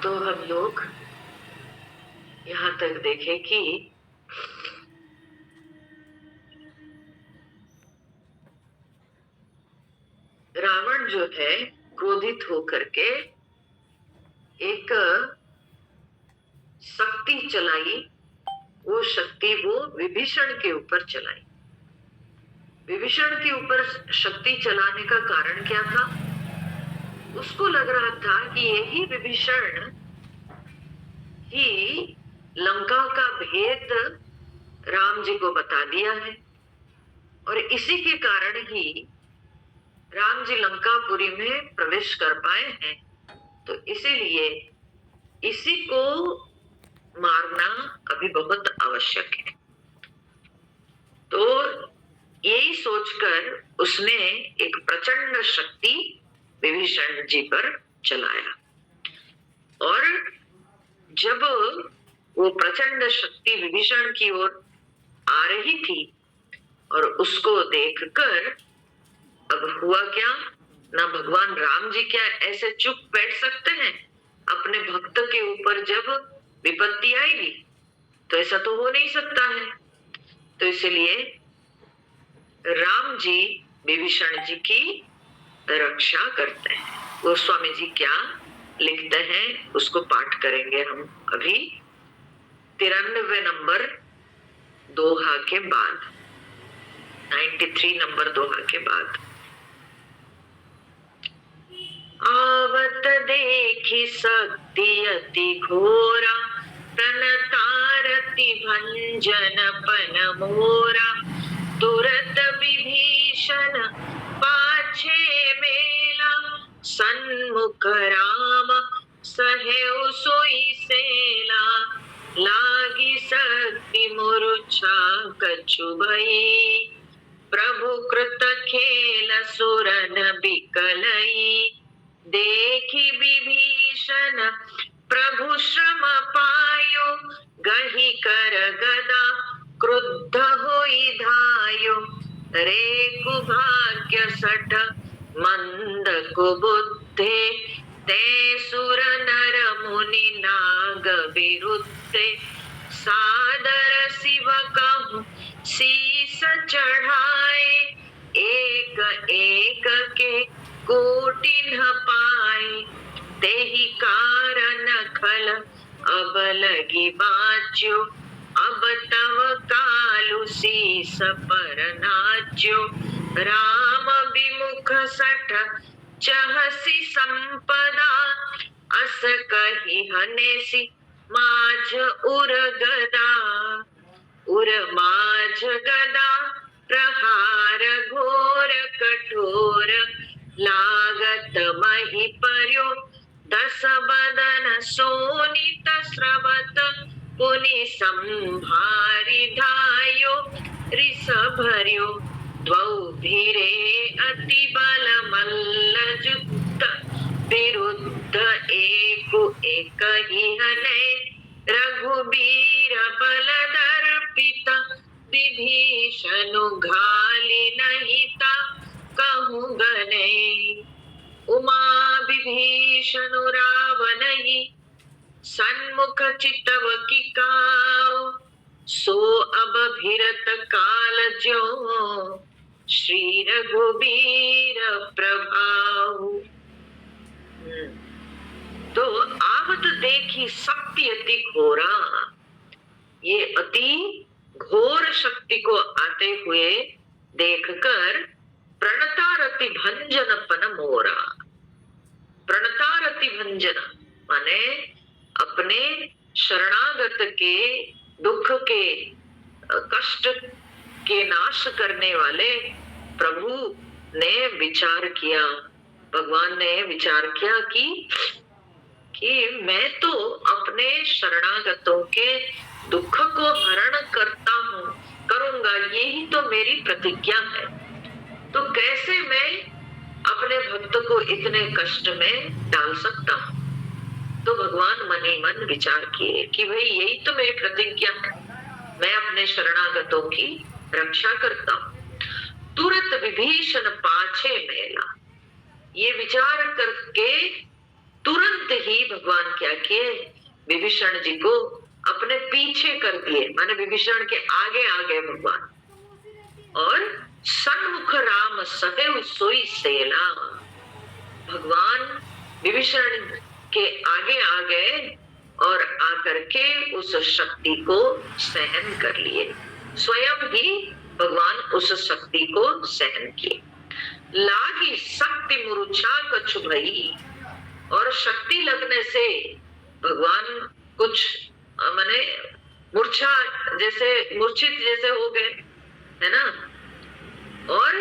तो हम लोग यहाँ तक देखें कि रावण जो है क्रोधित होकर के एक शक्ति चलाई। वो शक्ति वो विभीषण के ऊपर चलाई। विभीषण के ऊपर शक्ति चलाने का कारण क्या था? उसको लग रहा था कि यही विभीषण ही लंका का भेद राम जी को बता दिया है और इसी के कारण ही राम जी लंकापुरी में प्रवेश कर पाए हैं। तो इसीलिए इसी को मारना अभी बहुत आवश्यक है। तो यही सोचकर उसने एक प्रचंड शक्ति विभीषण जी पर चलाया और जब वो प्रचंड शक्ति विभीषण की ओर आ रही थी और उसको देखकर अब हुआ क्या? ना भगवान राम जी क्या ऐसे चुप बैठ सकते हैं अपने भक्त के ऊपर जब विपत्ति आएगी? तो ऐसा तो हो नहीं सकता है। तो इसलिए राम जी विभीषण जी की रक्षा करते हैं। गोस्वामी जी क्या लिखते हैं उसको पाठ करेंगे हम अभी 93 नंबर दोहा के बाद, 93 नंबर दोहा के बाद। आवत देखी शक्ति अति घोरा, प्रणतारति भंजन पन मोरा। तुरत विभीषण पाछे मेला, सन्मुख राम सहेउ सोई सेला। लागी शक्ति मूर्छा कछु भई, प्रभु कृत खेल सुरन बिकलई। देखी विभीषण प्रभु श्रम पायो, गही कर गदा क्रुद्ध होई धायो। रे कुभाग्य सठ मंद कुबुद्धे, ते सुर नर मुनि नाग विरुद्धे। सादर शिव कहूँ शीस चढ़ाए, एक एक के कोटि न पाए। तेहि कारण खल अब लगी बाच्यो, अब तव कालु शीस पर नाच्यो। राम विमुख सठ चहसी संपदा, अस कही हनेसी माझ उर गदा। उर माझ गदा प्रहार घोर कठोर, लागत मही पर्यो दस बदन सोनित स्रवत। पुनि संभारी धायो रिस भर्यो, द्वौ धीरे अति बल मल्ल जुद्ध। विरुद्ध एकु एक ही हने, रघुबीर बल दर्पित। विभीषणु घाली नहिता कहूँ गने। उमा विभीषणु रावणहि, सन्मुख चितव की काऊ। सो अब भिरत काल ज्यों, श्री रघुबीर प्रभाऊ। तो आवत देखी शक्ति अति घोरा, ये अति घोर शक्ति को आते हुए देखकर प्रणतारति भंजन पन मोरा। प्रणतारति भंजन माने अपने शरणागत के दुख के कष्ट के नाश करने वाले प्रभु ने विचार किया, भगवान ने विचार किया कि मैं तो अपने शरणागतों के दुख को हरण करता हूँ, करूंगा, यही तो मेरी प्रतिज्ञा है। तो कैसे मैं अपने भक्त को इतने कष्ट में डाल सकता हूँ? तो भगवान मन ही मन विचार किए कि भाई यही तो मेरी प्रतिज्ञा है, मैं अपने शरणागतों की रक्षा करता हूँ। तुरंत विभीषण पाछे मेला, ये विचार करके तुरंत ही भगवान क्या किए, विभीषण जी को अपने पीछे कर दिए, माने विभीषण के आगे आ गए भगवान, और सन्मुख राम सदैव सोई सेला, भगवान विभीषण के आगे आ गए और आकर के उस शक्ति को सहन कर लिए, स्वयं ही भगवान उस शक्ति को सहन किए। लागी शक्ति मूर्छा कछु भई, और शक्ति लगने से भगवान कुछ माने मूर्छा जैसे मूर्छित जैसे हो गए, है ना। और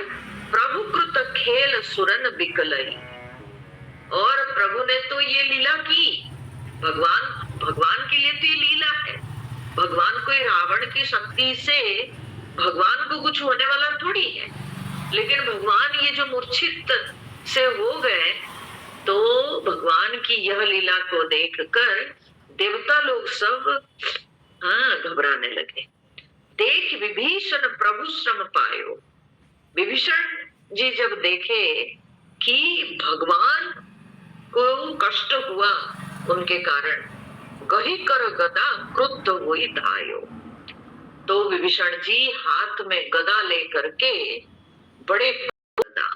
प्रभु कृत खेल सुरन बिकलई, और प्रभु ने तो ये लीला की, भगवान के लिए तो ये लीला है, भगवान कोई रावण की शक्ति से भगवान को कुछ होने वाला थोड़ी है, लेकिन भगवान ये जो मूर्छित से हो गए, तो भगवान की यह लीला को देखकर देवता लोग सब घबराने लगे। देख विभीषण प्रभु श्रम पायो, विभीषण जी जब देखे कि भगवान को कष्ट हुआ उनके कारण, गही कर गदा क्रुद्ध हुई धायो, तो विभीषण जी हाथ में गदा लेकर के बड़े गदा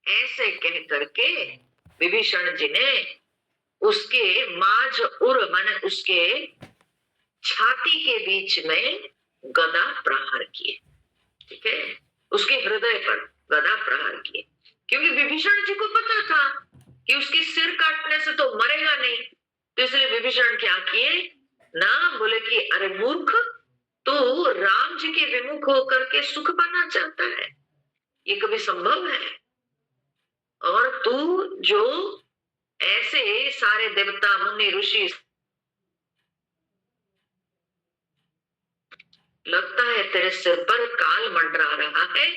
ऐसे कह करके विभीषण जी ने उसके माझ उर माने उसके छाती के बीच में गदा प्रहार किए, ठीक है, उसके हृदय पर गदा प्रहार किए, क्योंकि विभीषण जी को पता था कि उसके सिर काटने से तो मरेगा नहीं, तो इसलिए विभीषण क्या किए ना, बोले कि अरे मूर्ख, तू राम जी के विमुख होकर के सुख पाना चाहता है, ये कभी संभव है? और तू जो ऐसे सारे देवता मुनि ऋषि, लगता है तेरे सिर पर काल मंडरा रहा है,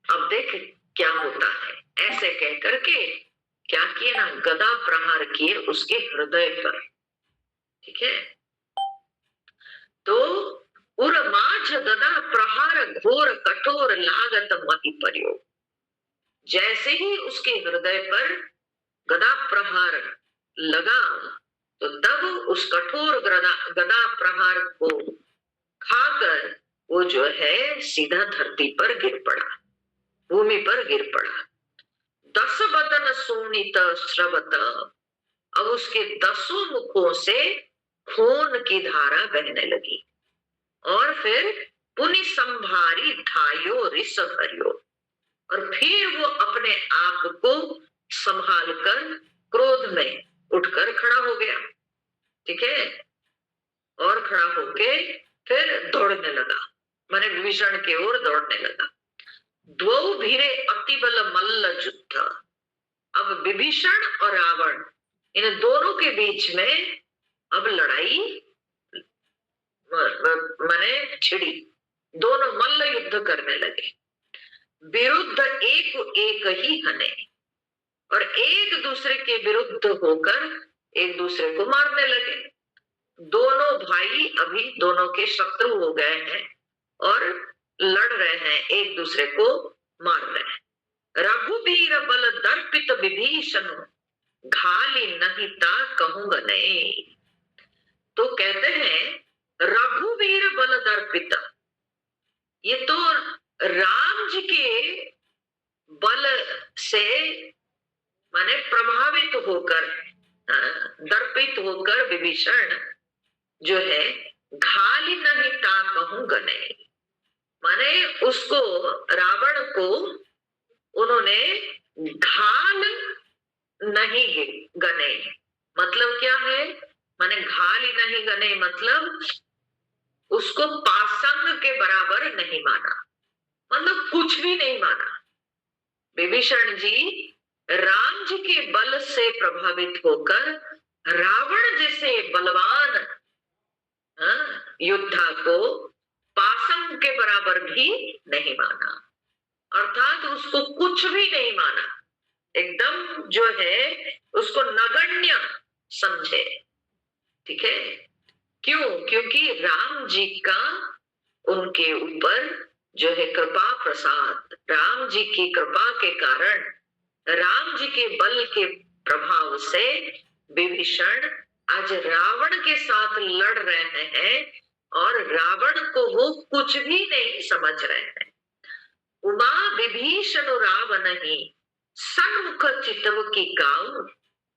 अब देख क्या होता है, ऐसे कह करके क्या किए ना, गदा प्रहार किए उसके हृदय पर, ठीक है। तो उर्माझ गदा प्रहार घोर कठोर लागत मही पर्यो, जैसे ही उसके हृदय पर गदा प्रहार लगा, तो तब उस कठोर गदा प्रहार को खाकर वो जो है सीधा धरती पर गिर पड़ा, भूमि पर गिर पड़ा। 10 बदन सोनित श्रवत, अब उसके 10 मुखों से खून की धारा बहने लगी, और फिर पुनि संभारी धायो रिस भरियो, और फिर वो अपने आप को संभाल कर क्रोध में उठकर खड़ा हो गया, ठीक है, और खड़ा होके फिर दौड़ने लगा, माने विभीषण की ओर दौड़ने लगा। द्वौ भीरे अति बल मल्ल युद्ध, अब विभीषण और रावण इन दोनों के बीच में अब लड़ाई माने छिड़ी, दोनों मल्ल युद्ध करने लगे, विरुद्ध एक ही हने, और एक दूसरे के विरुद्ध होकर एक दूसरे को मारने लगे। दोनों भाई अभी दोनों के शत्रु हो गए हैं और लड़ रहे हैं, एक दूसरे को मार रहे हैं। रघुबीर बल दर्पित विभीषण, घाली नहीं ता कहूंगा नहीं, तो कहते हैं रघुवीर बल दर्पित, ये तो राम जी के बल से माने प्रभावित होकर, दर्पित होकर विभीषण जो है घाली नहीं ता कहूंगा नहीं, माने उसको रावण को उन्होंने घाल नहीं गने, मतलब क्या है, माने घाली नहीं गने मतलब उसको पासंग के बराबर नहीं माना, मतलब कुछ भी नहीं माना। विभीषण जी राम जी के बल से प्रभावित होकर रावण जैसे बलवान योद्धा को पासंग के बराबर भी नहीं माना, अर्थात उसको कुछ भी नहीं माना, एकदम जो है उसको नगण्य समझे, ठीक है। क्यों? क्योंकि राम जी का उनके ऊपर जो है कृपा प्रसाद, राम जी की कृपा के कारण, राम जी के बल के प्रभाव से विभीषण आज रावण के साथ लड़ रहे हैं और रावण को वो कुछ भी नहीं समझ रहे हैं। उमा विभीषण रावण ही सन्मुख चितव की काऊ,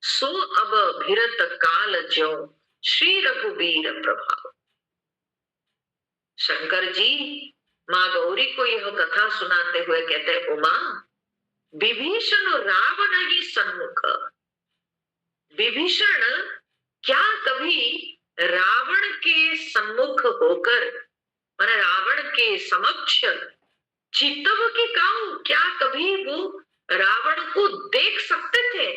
सो अब भिरत काल ज्यों श्री रघुवीर प्रभाव। शंकर जी माँ गौरी को यह कथा सुनाते हुए कहते, उमा विभीषण रावण ही सन्मुख। विभीषण क्या कभी रावण के सम्मुख होकर, माने रावण के समक्ष चितव की काऊ, क्या कभी वो रावण को देख सकते थे?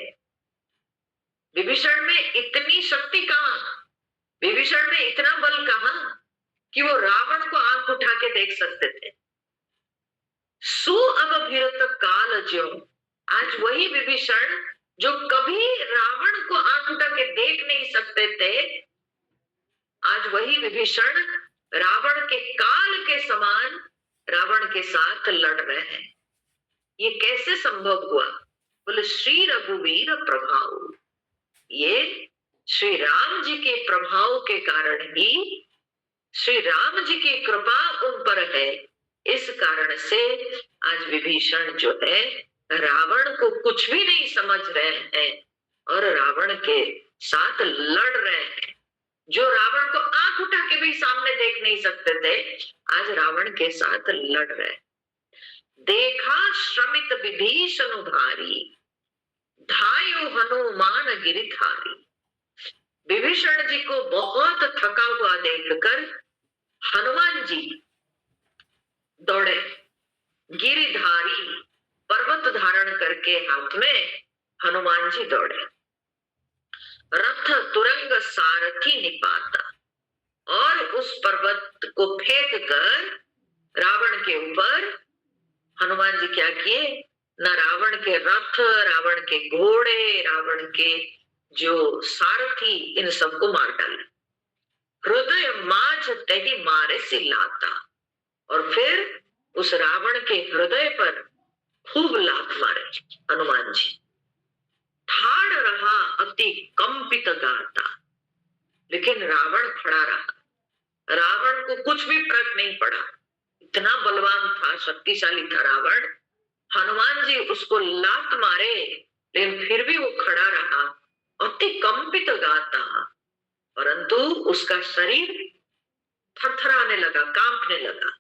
विभीषण में इतनी शक्ति कहाँ, विभीषण में इतना बल कहाँ कि वो रावण को आंख उठा के देख सकते थे। सो अब भिरत काल ज्यों, आज वही विभीषण जो कभी रावण को आंख उठा के देख नहीं सकते थे, आज वही विभीषण रावण के काल के समान रावण के साथ लड़ रहे हैं। ये कैसे संभव हुआ? बोले श्री रघुवीर प्रभाव, ये श्री राम जी के प्रभाव के कारण ही, श्री राम जी की कृपा उन पर है, इस कारण से आज विभीषण जो है रावण को कुछ भी नहीं समझ रहे हैं और रावण के साथ लड़ रहे हैं। जो रावण को आंख उठा के भी सामने देख नहीं सकते थे, आज रावण के साथ लड़ रहे। देखा श्रमित विभीषण भारी, धायो हनुमान गिरिधारी। विभीषण जी को बहुत थका हुआ देखकर हनुमान जी दौड़े। गिरिधारी, पर्वत धारण करके हाथ में हनुमान जी दौड़े। रथ तुरंग सारथी निपाता, और उस पर्वत को फेंक कर रावण के ऊपर हनुमान जी क्या किए? न रावण के रथ, रावण के घोड़े, रावण के जो सारथी, इन सबको मार डाला। हृदय माझ तही मारे से लाता, और फिर उस रावण के हृदय पर खूब लात मारे हनुमान जी। ठाड़ रहा अति कंपित गाता, लेकिन रावण खड़ा रहा। रावण को कुछ भी फर्क नहीं पड़ा, इतना बलवान था, शक्तिशाली था रावण। हनुमान जी उसको लात मारे, लेकिन फिर भी वो खड़ा रहा, अति कंपित गाता, परंतु उसका शरीर थरथराने लगा, कांपने लगा।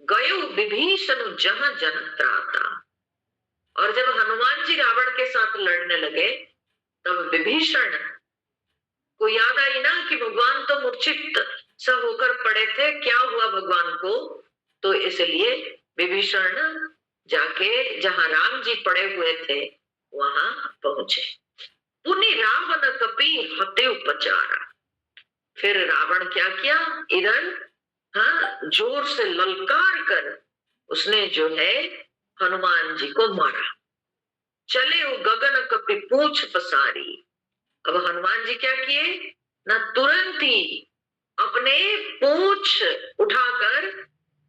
गयो विभीषण जहां जन त्राता, और जब हनुमान जी रावण के साथ लड़ने लगे, तब विभीषण को याद आई ना कि भगवान तो मूर्छित सा होकर पड़े थे, क्या हुआ भगवान को? तो इसलिए विभीषण जाके जहां राम जी पड़े हुए थे वहां पहुंचे। पुनि रावण कपि हते उपचारा, फिर रावण क्या किया? इधर जोर से ललकार कर उसने जो है हनुमान जी को मारा। चले वो गगन कपि पूछ पसारी, अब हनुमान जी क्या किए? ना तुरंत ही अपने पूंछ उठाकर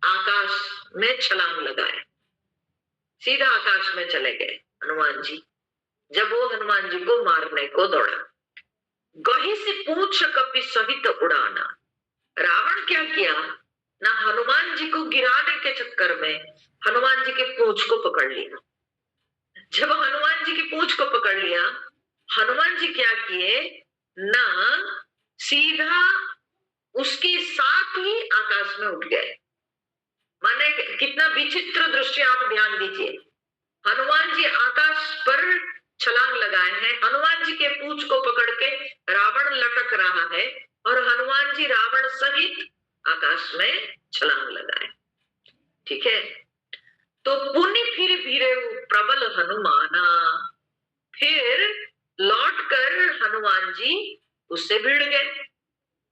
आकाश में छलांग लगाए, सीधा आकाश में चले गए हनुमान जी, जब वो हनुमान जी को मारने को दौड़ा। गही से पूंछ कपि सहित उड़ाना, रावण क्या किया? ना हनुमान जी को गिराने के चक्कर में हनुमान जी के पूंछ को पकड़ लिया। जब हनुमान जी की पूंछ को पकड़ लिया, हनुमान जी क्या किए? ना सीधा उसके साथ ही आकाश में उठ गए। माने कितना विचित्र दृश्य, आप ध्यान दीजिए। हनुमान जी आकाश पर छलांग लगाए हैं, हनुमान जी के पूंछ को पकड़ के रावण लटक रहा है, और हनुमान जी रावण सहित आकाश में छलांग लगाए। ठीक है, तो पुण्य फिर भीरे प्रबल हनुमाना, फिर लौट कर हनुमान जी उससे भिड़ गए।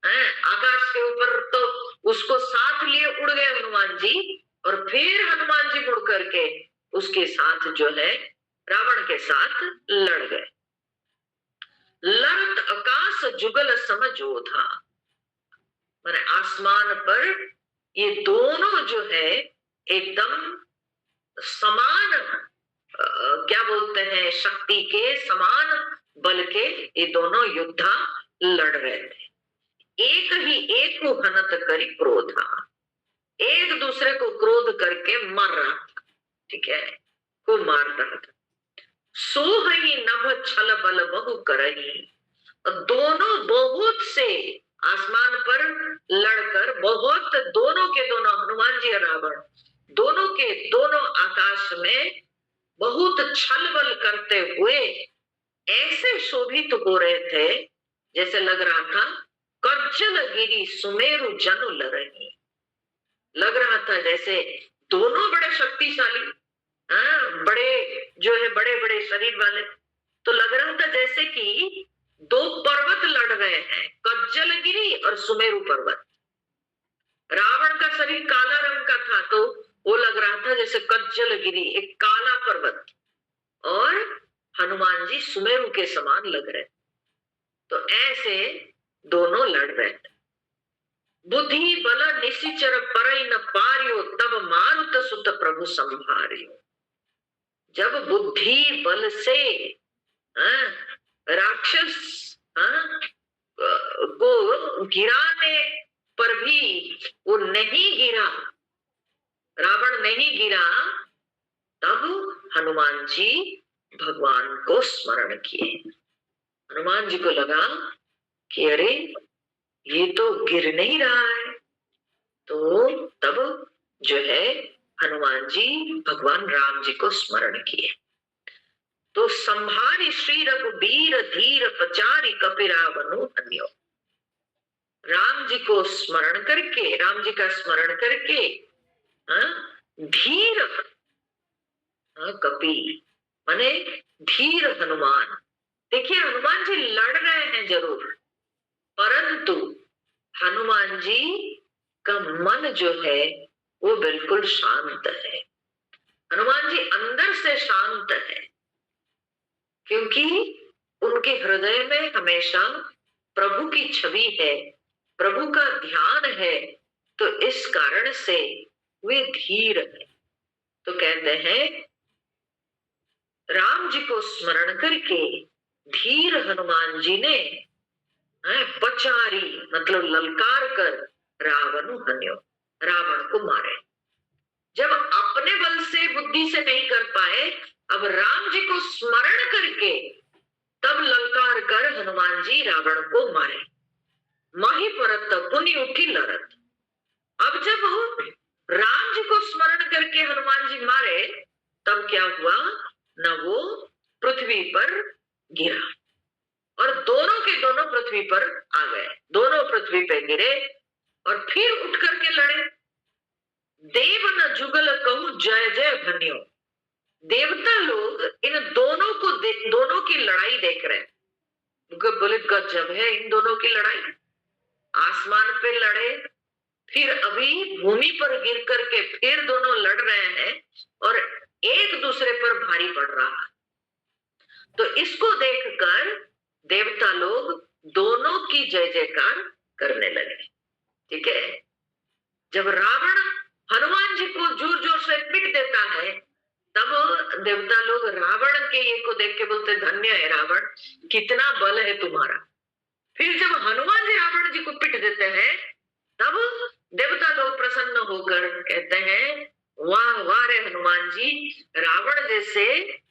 आकाश के ऊपर तो उसको साथ लिए उड़ गए हनुमान जी, और फिर हनुमान जी मुड़ करके उसके साथ जो है रावण के साथ लड़ गए। लड़त आकाश जुगल समझोधा, माने आसमान पर ये दोनों जो है एकदम समान, क्या बोलते हैं, शक्ति के समान बल के ये दोनों योद्धा लड़ रहे थे। एक ही एक को हनत करी क्रोधा, एक दूसरे को क्रोध करके मर रहा था, ठीक है, को मार रहा था। सो ही नभ छल बल बहु करही, दोनों बहुत से आसमान पर लड़कर बहुत, दोनों के दोनों हनुमान जी और रावण दोनों के दोनों आकाश में बहुत छल बल करते हुए ऐसे शोभित हो रहे थे जैसे लग रहा था कर्जल गिरी सुमेरु जनु लरही। लग रहा था जैसे दोनों बड़े शक्तिशाली, बड़े जो है बड़े बड़े शरीर वाले, तो लग रहा था जैसे कि दो पर्वत लड़ रहे हैं, कज्जलगिरी और सुमेरु पर्वत। रावण का शरीर काला रंग का था तो वो लग रहा था जैसे कज्जलगिरी एक काला पर्वत, और हनुमान जी सुमेरु के समान लग रहे। तो ऐसे दोनों लड़ रहे थे। बुद्धि बल निशिचर परई न पारियो, तब मारुत सुत प्रभु संभारियो। जब बुद्धि बल से राक्षस को गिराने पर भी वो नहीं गिरा, रावण नहीं गिरा, तब हनुमान जी भगवान को स्मरण किए। हनुमान जी को लगा कि अरे ये तो गिर नहीं रहा है, तो तब जो है हनुमान जी भगवान राम जी को स्मरण किए। तो संभारी श्री रघुबीर धीर पचारी कपिरावनु अन्यो। राम जी को स्मरण करके, राम जी का स्मरण करके धीर कपि माने धीर हनुमान। देखिए हनुमान जी लड़ रहे हैं जरूर, परंतु हनुमान जी का मन जो है वो बिल्कुल शांत है। हनुमान जी अंदर से शांत है, क्योंकि उनके हृदय में हमेशा प्रभु की छवि है, प्रभु का ध्यान है, तो इस कारण से वे धीर है। तो कहते हैं राम जी को स्मरण करके धीर हनुमान जी ने पचारी मतलब ललकार कर रावण हन्यो, रावण को मारे। जब अपने बल से बुद्धि से नहीं कर पाए, अब राम जी को स्मरण करके तब ललकार कर हनुमान जी रावण को मारे। माही परत पुनि उठी लड़त। अब जब राम जी को स्मरण करके हनुमान जी मारे, तब क्या हुआ न, वो पृथ्वी पर गिरा और दोनों के दोनों पृथ्वी पर आ गए, दोनों पृथ्वी पे गिरे और फिर उठ करके लड़े। देव न जुगल कहूं जय जय भन्यो। देवता लोग इन दोनों को दोनों की लड़ाई देख रहे हैं, बोले गजब है इन दोनों की लड़ाई। आसमान पे लड़े, फिर अभी भूमि पर गिर करके फिर दोनों लड़ रहे हैं और एक दूसरे पर भारी पड़ रहा है। तो इसको देखकर देवता लोग दोनों की जय जयकार करने लगे। ठीक है, जब रावण हनुमान जी को जोर जोर से पीट देता है, तब देवता लोग रावण के ये को देख के बोलते धन्य है रावण, कितना बल है तुम्हारा। फिर जब हनुमान जी रावण जी को पीट देते हैं, तब देवता लोग प्रसन्न होकर कहते हैं वाह वाह रे हनुमान जी, रावण जैसे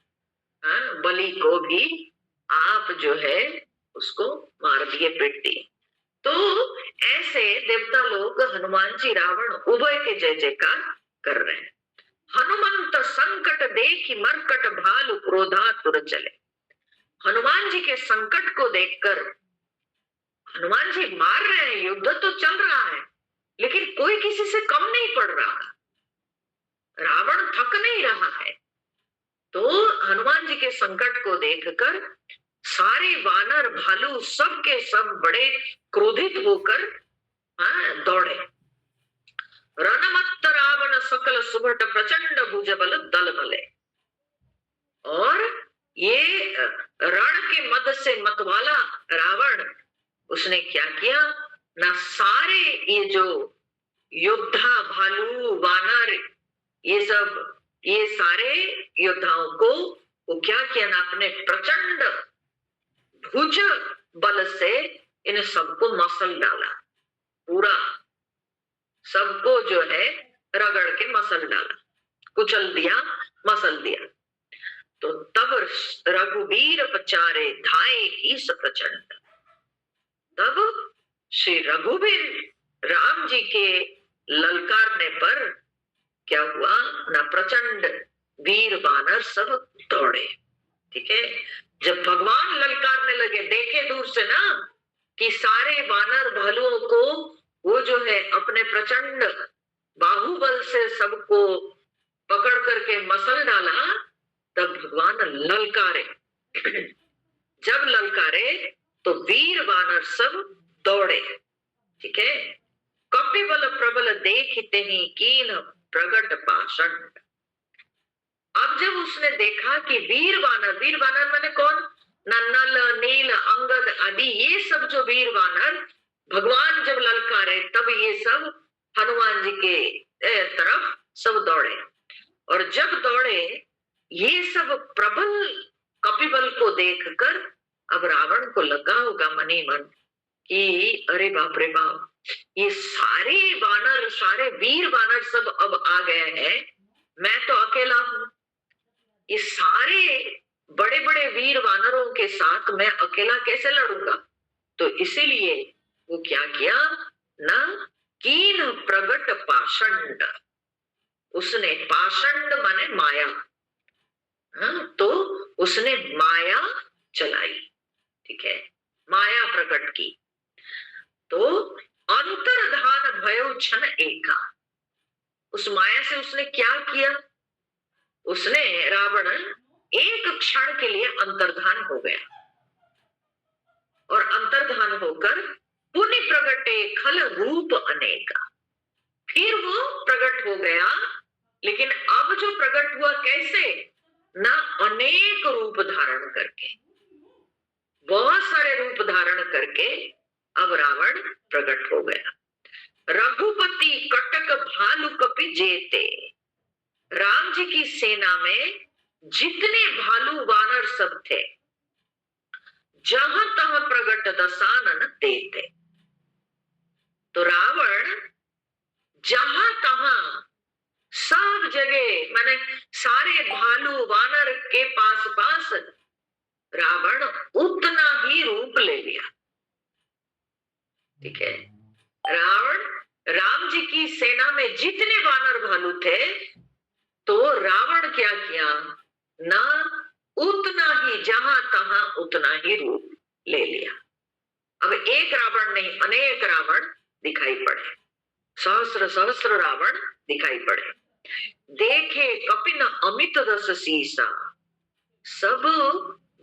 बलि को भी आप जो है उसको मार दिए, पीट दिए। तो ऐसे देवता लोग हनुमान जी रावण उभय के जय जयकार कर रहे हैं। हनुमंत संकट देखी मरकट भालु क्रोधा तुर चले। हनुमान जी के संकट को देखकर हनुमान जी मार रहे हैं, युद्ध तो चल रहा है, लेकिन कोई किसी से कम नहीं पड़ रहा, रावण थक नहीं रहा है। तो हनुमान जी के संकट को देखकर सारे वानर भालू सब के सब बड़े क्रोधित होकर दौड़े। रणमत्त रावण सकल सुभट प्रचंड भुज बल दल मले। और ये रण के मद से मतवाला रावण, उसने क्या किया ना, सारे ये जो योद्धा भालू वानर ये सब, ये सारे योद्धाओं को वो क्या किया ना, अपने प्रचंड भुज बल से इन सबको मसल डाला, पूरा सबको जो है रगड़ के मसल डाला, कुचल दिया, मसल दिया। तो तब रघुवीर पचारे धाये ईस प्रचंड। तब श्री रघुवीर राम जी के ललकारने पर क्या हुआ ना, प्रचंड वीर वानर सब दौड़े। ठीक है, जब भगवान ललकारने लगे, देखे दूर से ना कि सारे वानर भालुओं को वो जो है अपने प्रचंड बाहुबल से सबको पकड़ करके मसल डाला, तब भगवान ललकारे। जब ललकारे तो वीर वानर सब दौड़े। ठीक है, कपिबल प्रबल देखते ही कीन प्रगट पाषण। अब जब उसने देखा कि वीर वानर माने कौन, नल नील अंगद आदि, ये सब जो वीर वानर भगवान जब ललकारे तब ये सब हनुमान जी के तरफ सब दौड़े। और जब दौड़े ये सब प्रबल कपिबल को देखकर अब रावण को लगा होगा मनी मन कि अरे बाप रे बाप, ये सारे वानर, सारे वीर वानर सब अब आ गए हैं, मैं तो अकेला हूं। ये सारे बड़े बड़े वीर वानरों के साथ मैं अकेला कैसे लड़ूंगा। तो इसीलिए वो क्या किया ना, कीन प्रगट पाषंड, उसने पाषंड माने माया, तो उसने माया चलाई। ठीक है, माया प्रकट की। तो अंतर्धान भयो क्षण एका, उस माया से उसने क्या किया, उसने रावण एक क्षण के लिए अंतर्धान हो गया, और अंतर्धान होकर पुनः प्रगटे खल रूप अनेका, फिर वो प्रकट हो गया। लेकिन अब जो प्रकट हुआ कैसे ना, अनेक रूप धारण करके, बहुत सारे रूप धारण करके अब रावण प्रकट हो गया। रघुपति कटक भालू कपि जेते, राम जी की सेना में जितने भालू वानर सब थे, जहां तहां प्रगट दसानन देते। तो रावण जहां तहां सब जगह माने सारे भालू वानर के पास पास रावण उतना ही रूप ले लिया। ठीक है, रावण राम जी की सेना में जितने वानर भालू थे, तो रावण क्या किया ना, उतना ही जहां तहां उतना ही रूप ले लिया। अब एक रावण नहीं, अनेक रावण दिखाई पड़े, सहस्र सहस्र रावण दिखाई पड़े। देखे कपिन अमित दस सीसा, सब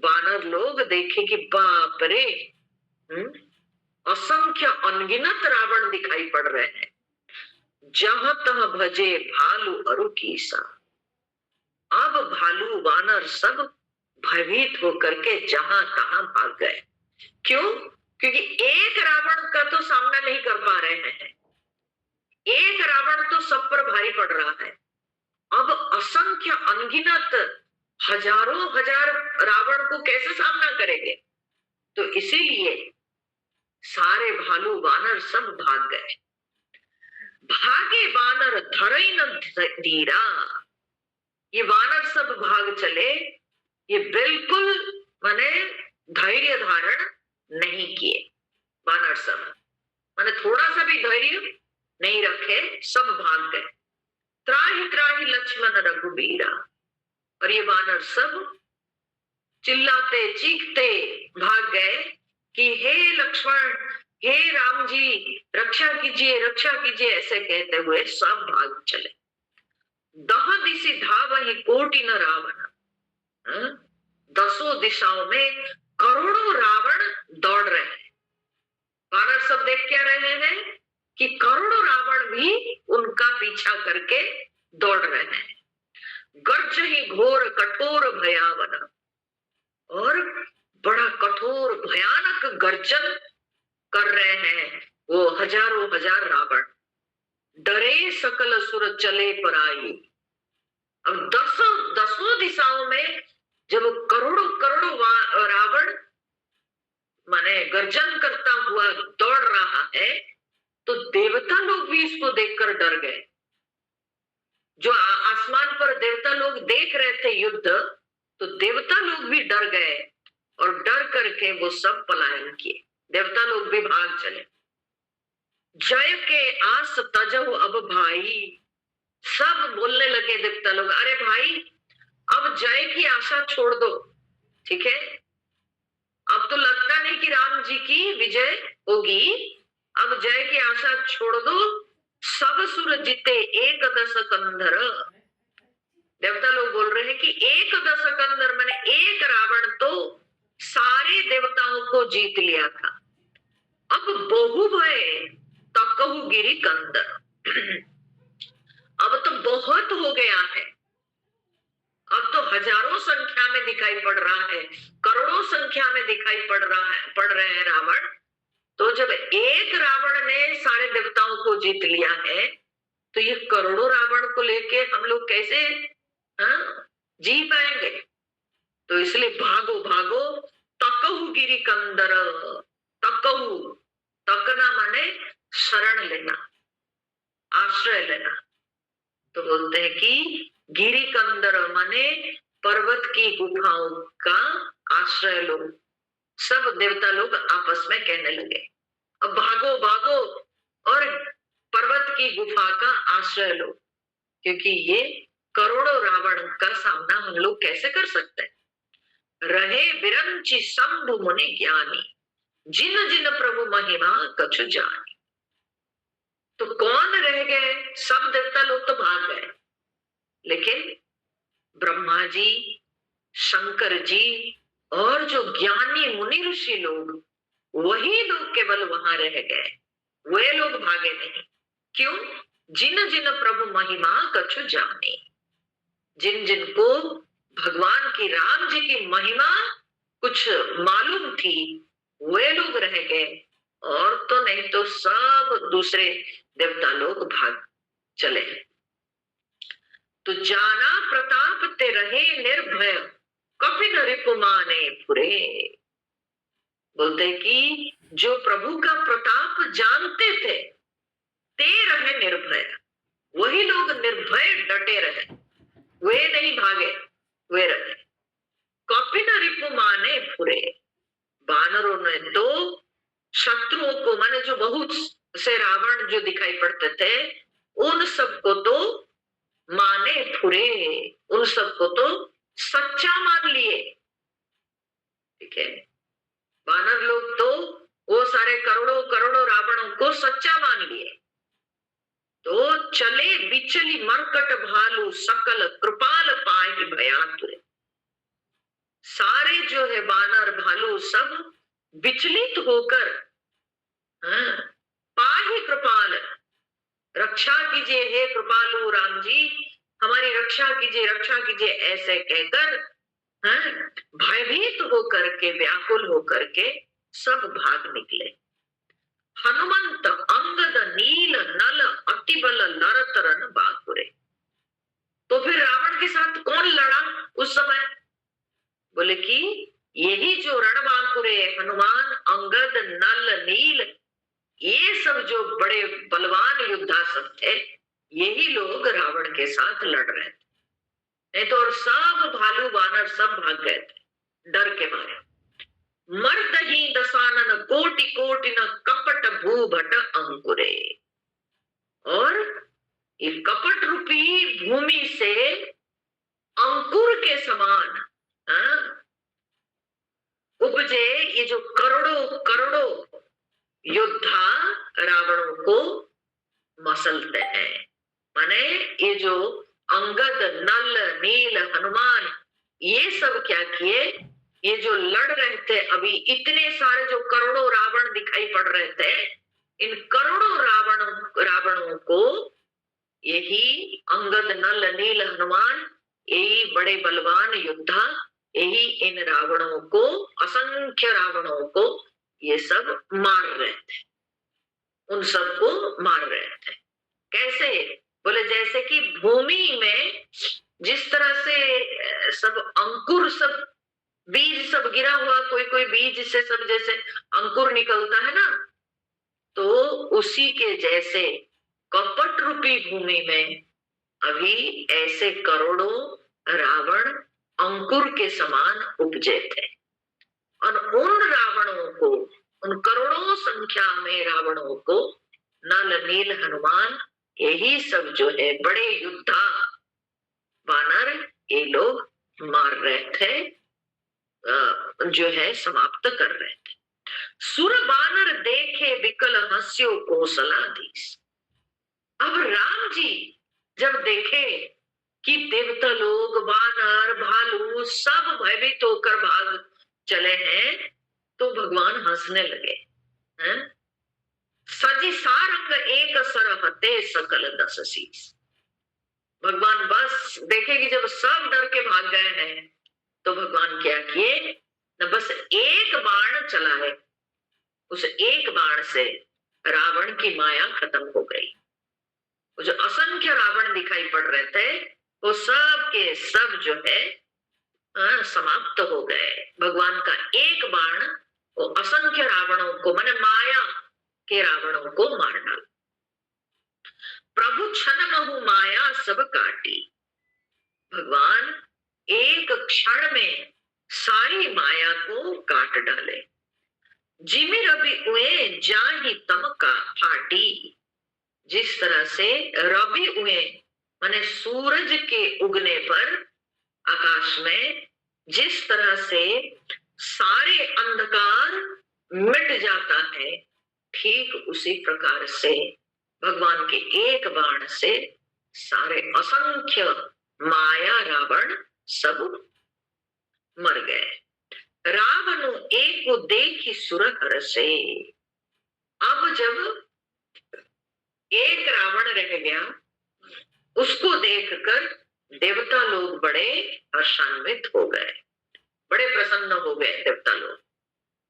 वानर लोग देखे कि बाप रे, असंख्य अनगिनत रावण दिखाई पड़ रहे हैं। जहां तह भजे भालू अरु कीसा, अब भालू वानर सब भयभीत होकर के जहां तहां भाग गए। क्यों? क्योंकि एक रावण का तो सामना नहीं कर पा रहे हैं, एक रावण तो सब पर भारी पड़ रहा है। अब असंख्य अनगिनत हजारों हजार रावण को कैसे सामना करेंगे। तो इसीलिए सारे भालू वानर सब भाग गए। भागे वानर धरई न धीरा, ये वानर सब भाग चले, ये बिल्कुल माने धैर्य धारण नहीं किए। वानर सब माने थोड़ा सा भी धैर्य नहीं रखे, सब भाग गए। त्राहि त्राहि लक्ष्मण रघुबीरा, और ये वानर सब चिल्लाते चीखते भाग गए कि हे लक्ष्मण, हे राम जी, रक्षा कीजिए, रक्षा कीजिए, ऐसे कहते हुए सब भाग चले। दह दिशि धावहि कोटि न रावण, दसों दिशाओं में करोड़ों रावण दौड़ रहे हैं। वानर सब देख क्या रहे हैं कि करोड़ों रावण भी उनका पीछा करके दौड़ रहे हैं। गर्ज ही घोर कठोर भयावन, और बड़ा कठोर भयानक गर्जन कर रहे हैं वो हजारों हजार रावण। डरे सकल सुर चले पराई, अब दसों दिशाओं में जब करोड़ों करोड़ों रावण माने गर्जन करता हुआ दौड़ रहा है, तो देवता लोग भी इसको देखकर डर गए। जो आसमान पर देवता लोग देख रहे थे युद्ध, तो देवता लोग भी डर गए और डर करके वो सब पलायन किए, देवता लोग भी भाग चले। जय के आस तजहु अब भाई, सब बोलने लगे देवता लोग, अरे भाई अब जय की आशा छोड़ दो, ठीक है, अब तो लगता नहीं कि राम जी की विजय होगी, अब जय की आशा छोड़ दो, सब सुर जीते एक दस कंधर। देवता लोग बोल रहे हैं कि एक दस कंधर माने एक रावण तो सारे देवताओं को जीत लिया था, अब बहु भय तकहु गिरी कंदर, अब तो बहुत हो गया है, अब तो हजारों संख्या में दिखाई पड़ रहा है, करोड़ों संख्या में दिखाई पड़ रहे हैं रावण। तो जब एक रावण ने सारे देवताओं को जीत लिया है, तो ये करोड़ों रावण को लेके हम लोग कैसे जी पाएंगे? तो इसलिए भागो भागो, तकहु गिरी कंदर, तकहु, तकना माने शरण लेना, आश्रय लेना। तो बोलते हैं कि गिरी कंदर माने पर्वत की गुफाओं का आश्रय लो। सब देवता लोग आपस में कहने लगे, अब भागो भागो और पर्वत की गुफा का आश्रय लो, क्योंकि ये करोड़ों रावण का सामना हम लोग कैसे कर सकते हैं। रहे विरंची शंभु मुनि ज्ञानी, जिन जिन प्रभु महिमा कछु जानी। तो कौन रह गए? सब देवता लोग तो भाग गए, लेकिन ब्रह्मा जी, शंकर जी और जो ज्ञानी मुनि ऋषि लोग, वही लोग केवल वहां रह गए, वे लोग भागे नहीं। क्यों? जिन जिन प्रभु महिमा कछु जाने, जिन जिनको भगवान की, राम जी की महिमा कुछ मालूम थी, वे लोग रह गए, और तो नहीं तो सब दूसरे देवता लोग भाग चले। तो जाना प्रताप ते रहे निर्भय, कपिन रिपुमाने फुरे। बोलते कि जो प्रभु का प्रताप जानते थे, ते रहे निर्भय, वही लोग निर्भय डटे रहे, वे नहीं भागे, वे रहे। कपिन रिपुमाने फुरे, बानरों ने तो शत्रुओं को, माने जो बहुत से रावण जो दिखाई पड़ते थे, उन सबको तो माने फुरे, उन सबको तो सच्चा मान लिए, ठीक है। वानर लोग तो वो सारे करोड़ों करोड़ों रावणों को सच्चा मान लिए। तो चले बिचली मरकट भालू, सकल कृपाल पाहि भयातुर। सारे जो है वानर भालू सब विचलित होकर, पाहि कृपाल, रक्षा कीजिए हे कृपालु राम जी, हमारी रक्षा कीजिए, रक्षा कीजिए, ऐसे कहकर भयभीत होकर के, व्याकुल होकर के सब भाग निकले। हनुमंत अंगद नील नल अतिबल नरतरन बाकुरे। तो फिर रावण के साथ कौन लड़ा उस समय? बोले कि यही जो रणबांकुरे, हनुमान, अंगद, नल, नील, ये सब जो बड़े बलवान योद्धा सब थे, यही लोग रावण के साथ लड़ रहे थे। नहीं तो और सब भालू वानर सब भाग गए थे डर के मारे। मर्द ही दसानन कोटि कोटि न कपट भूभट अंकुरे। और ये कपट रूपी भूमि से अंकुर के समान उपजे ये जो करोड़ों करोड़ों योद्धा रावणों को मसलते हैं। माने ये जो अंगद, नल, नील, हनुमान, ये सब क्या किए, ये जो लड़ रहे थे अभी, इतने सारे जो करोड़ों रावण दिखाई पड़ रहे थे, इन करोड़ों रावणों को यही अंगद, नल, नील, हनुमान, यही बड़े बलवान योद्धा, यही इन रावणों को, असंख्य रावणों को ये सब मार रहे थे, उन सबको मार रहे थे। कैसे? बोले जैसे कि भूमि में जिस तरह से सब अंकुर, सब बीज सब गिरा हुआ, कोई कोई बीज से सब जैसे अंकुर निकलता है ना, तो उसी के जैसे कपट रूपी भूमि में अभी ऐसे करोड़ों रावण अंकुर के समान उपजे थे। और उन रावणों को, उन करोड़ों संख्या में रावणों को नल नील हनुमान, यही सब जो है बड़े योद्धा वानर, ये लोग मार रहे थे, जो है समाप्त कर रहे थे। सुर बानर देखे विकल हंस्यो कौशलाधीश। अब राम जी जब देखे कि देवता लोग, वानर, भालू सब भयभीत होकर भाग चले हैं, तो भगवान हंसने लगे हैं। सजी सारंग एक सरहते सकल दस शीस। भगवान बस देखे कि जब सब डर के भाग गए हैं, तो भगवान क्या किए न, बस एक बाण चलाए, उस एक बाण से रावण की माया खत्म हो गई। वो जो असंख्य रावण दिखाई पड़ रहे थे, वो सब के सब जो है समाप्त हो गए। भगवान का एक बाण वो असंख्य रावणों को, माने माया के रावणों को मार डाला। प्रभु छन महु माया सब काटी। भगवान एक क्षण में सारी माया को काट डाले। जिमि रवि उए जाहि तम का फाटी। जिस तरह से रवि उए माने सूरज के उगने पर आकाश में जिस तरह से सारे अंधकार मिट जाता है, ठीक उसी प्रकार से भगवान के एक बाण से सारे असंख्य माया रावण सब मर गए। रावण एक को देखी सुर हर्षे। अब जब एक रावण रह गया, उसको देखकर देवता लोग बड़े हर्षान्वित हो गए, बड़े प्रसन्न हो गए देवता लोग।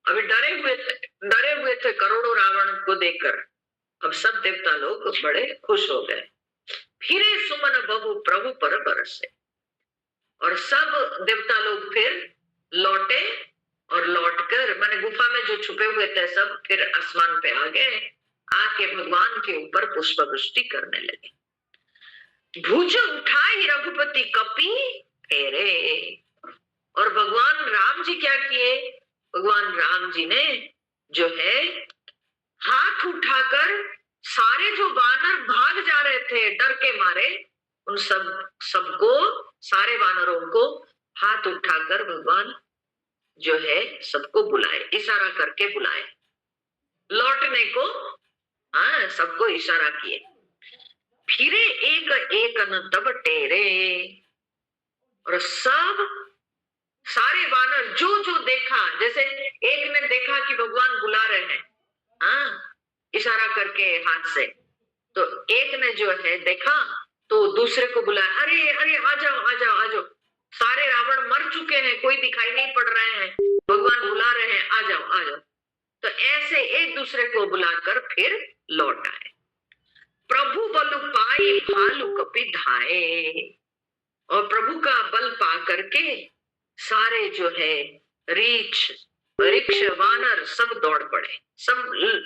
अभी डरे हुए थे करोड़ों रावण को देखकर, अब सब देवता लोग बड़े खुश हो गए। फिरे सुमन बहु प्रभु पर बरसे। और सब देवता लोग फिर लौटे, और लौटकर माने गुफा में जो छुपे हुए थे सब फिर आसमान पे आ गए, आके भगवान के ऊपर पुष्प वृष्टि करने लगे। भुज उठाई रघुपति कपि फेरे। और भगवान राम जी क्या किए, भगवान राम जी ने जो है हाथ उठाकर सारे जो वानर भाग जा रहे थे डर के मारे, उन सबको सारे वानरों को हाथ उठाकर भगवान जो है सबको बुलाए, इशारा करके बुलाए लौटने को। हाँ, सबको इशारा किए। फिरे एक एक न तब टेरे। और सब सारे वानर जो जो देखा, जैसे एक ने देखा कि भगवान बुला रहे हैं, हाँ, इशारा करके हाथ से, तो एक ने जो है देखा तो दूसरे को बुलाया, अरे अरे आ जाओ आ जाओ आ जाओ, सारे रावण मर चुके हैं, कोई दिखाई नहीं पड़ रहे हैं, भगवान बुला रहे हैं, आ जाओ आ जाओ। तो ऐसे एक दूसरे को बुलाकर फिर लौट आए। प्रभु बल पाई भालु कपि धाए। और प्रभु का बल पा करके सारे जो है रीछ वृक्ष वानर सब दौड़ पड़े, सब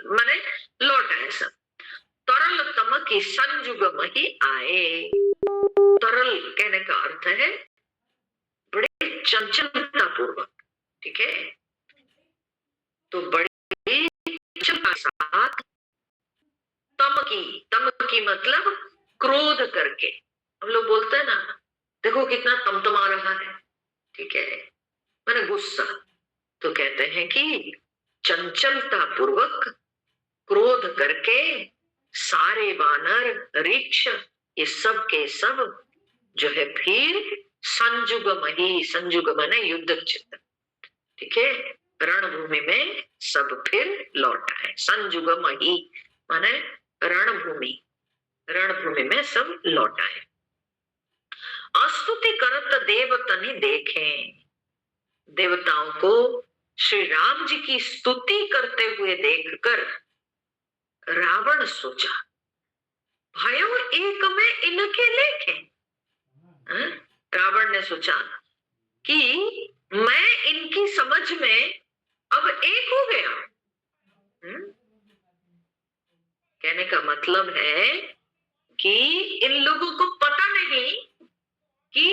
माने लौट आए सब। तरल तम की संजुग मही आए। तरल कहने का अर्थ है बड़े चंचलता पूर्वक, ठीक है, तो बड़े चंचलता साथ तम की मतलब क्रोध करके। हम लोग बोलते हैं ना, देखो कितना तमतमा रहा है, ठीक है, मैंने गुस्सा, तो कहते हैं कि चंचलता पूर्वक क्रोध करके सारे वानर वृक्ष ये सब के सब जो है फिर संजुग मही, संजुग माने युद्ध क्षेत्र, ठीक है, रणभूमि में सब फिर लौट आए। संजुग मही माने रणभूमि, रणभूमि में सब लौट आए। स्तुति करत देवतनि देखें। देवताओं को श्री राम जी की स्तुति करते हुए देखकर रावण सोचा, भयो एक में इनके लेखे। रावण ने सोचा कि मैं इनकी समझ में अब एक हो गया, कहने का मतलब है कि इन लोगों को पता नहीं कि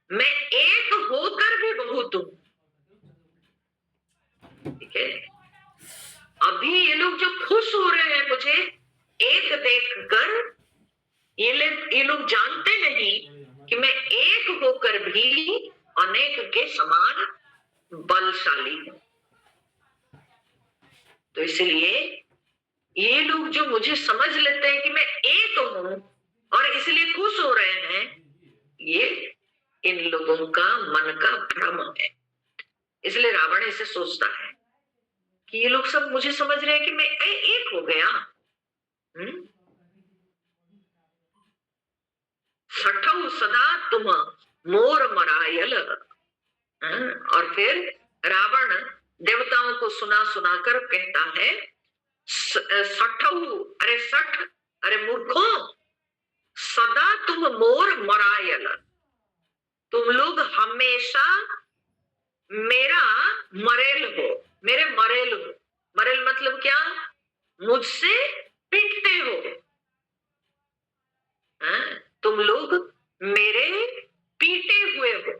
मैं एक होकर भी बहुत हूं। ठीक है, अभी ये लोग जो खुश हो रहे हैं मुझे एक देखकर, ये लोग जानते नहीं कि मैं एक होकर भी अनेक के समान बलशाली हूं। तो इसलिए ये लोग जो मुझे समझ लेते हैं कि मैं एक हूं और इसलिए खुश हो रहे हैं, ये इन लोगों का मन का भ्रम है। इसलिए रावण ऐसे सोचता है कि ये लोग सब मुझे समझ रहे हैं कि मैं एक हो गया। सठौ सदा तुम मोर मरायल। और फिर रावण देवताओं को सुना सुनाकर कहता है, सठौ, अरे सठ, अरे मूर्खों, सदा तुम मोर मरायल, तुम लोग हमेशा मेरा मरेल हो, मेरे मरेल हो। मरेल मतलब क्या? मुझसे पीटते हो। तुम लोग मेरे पीटे हुए हो,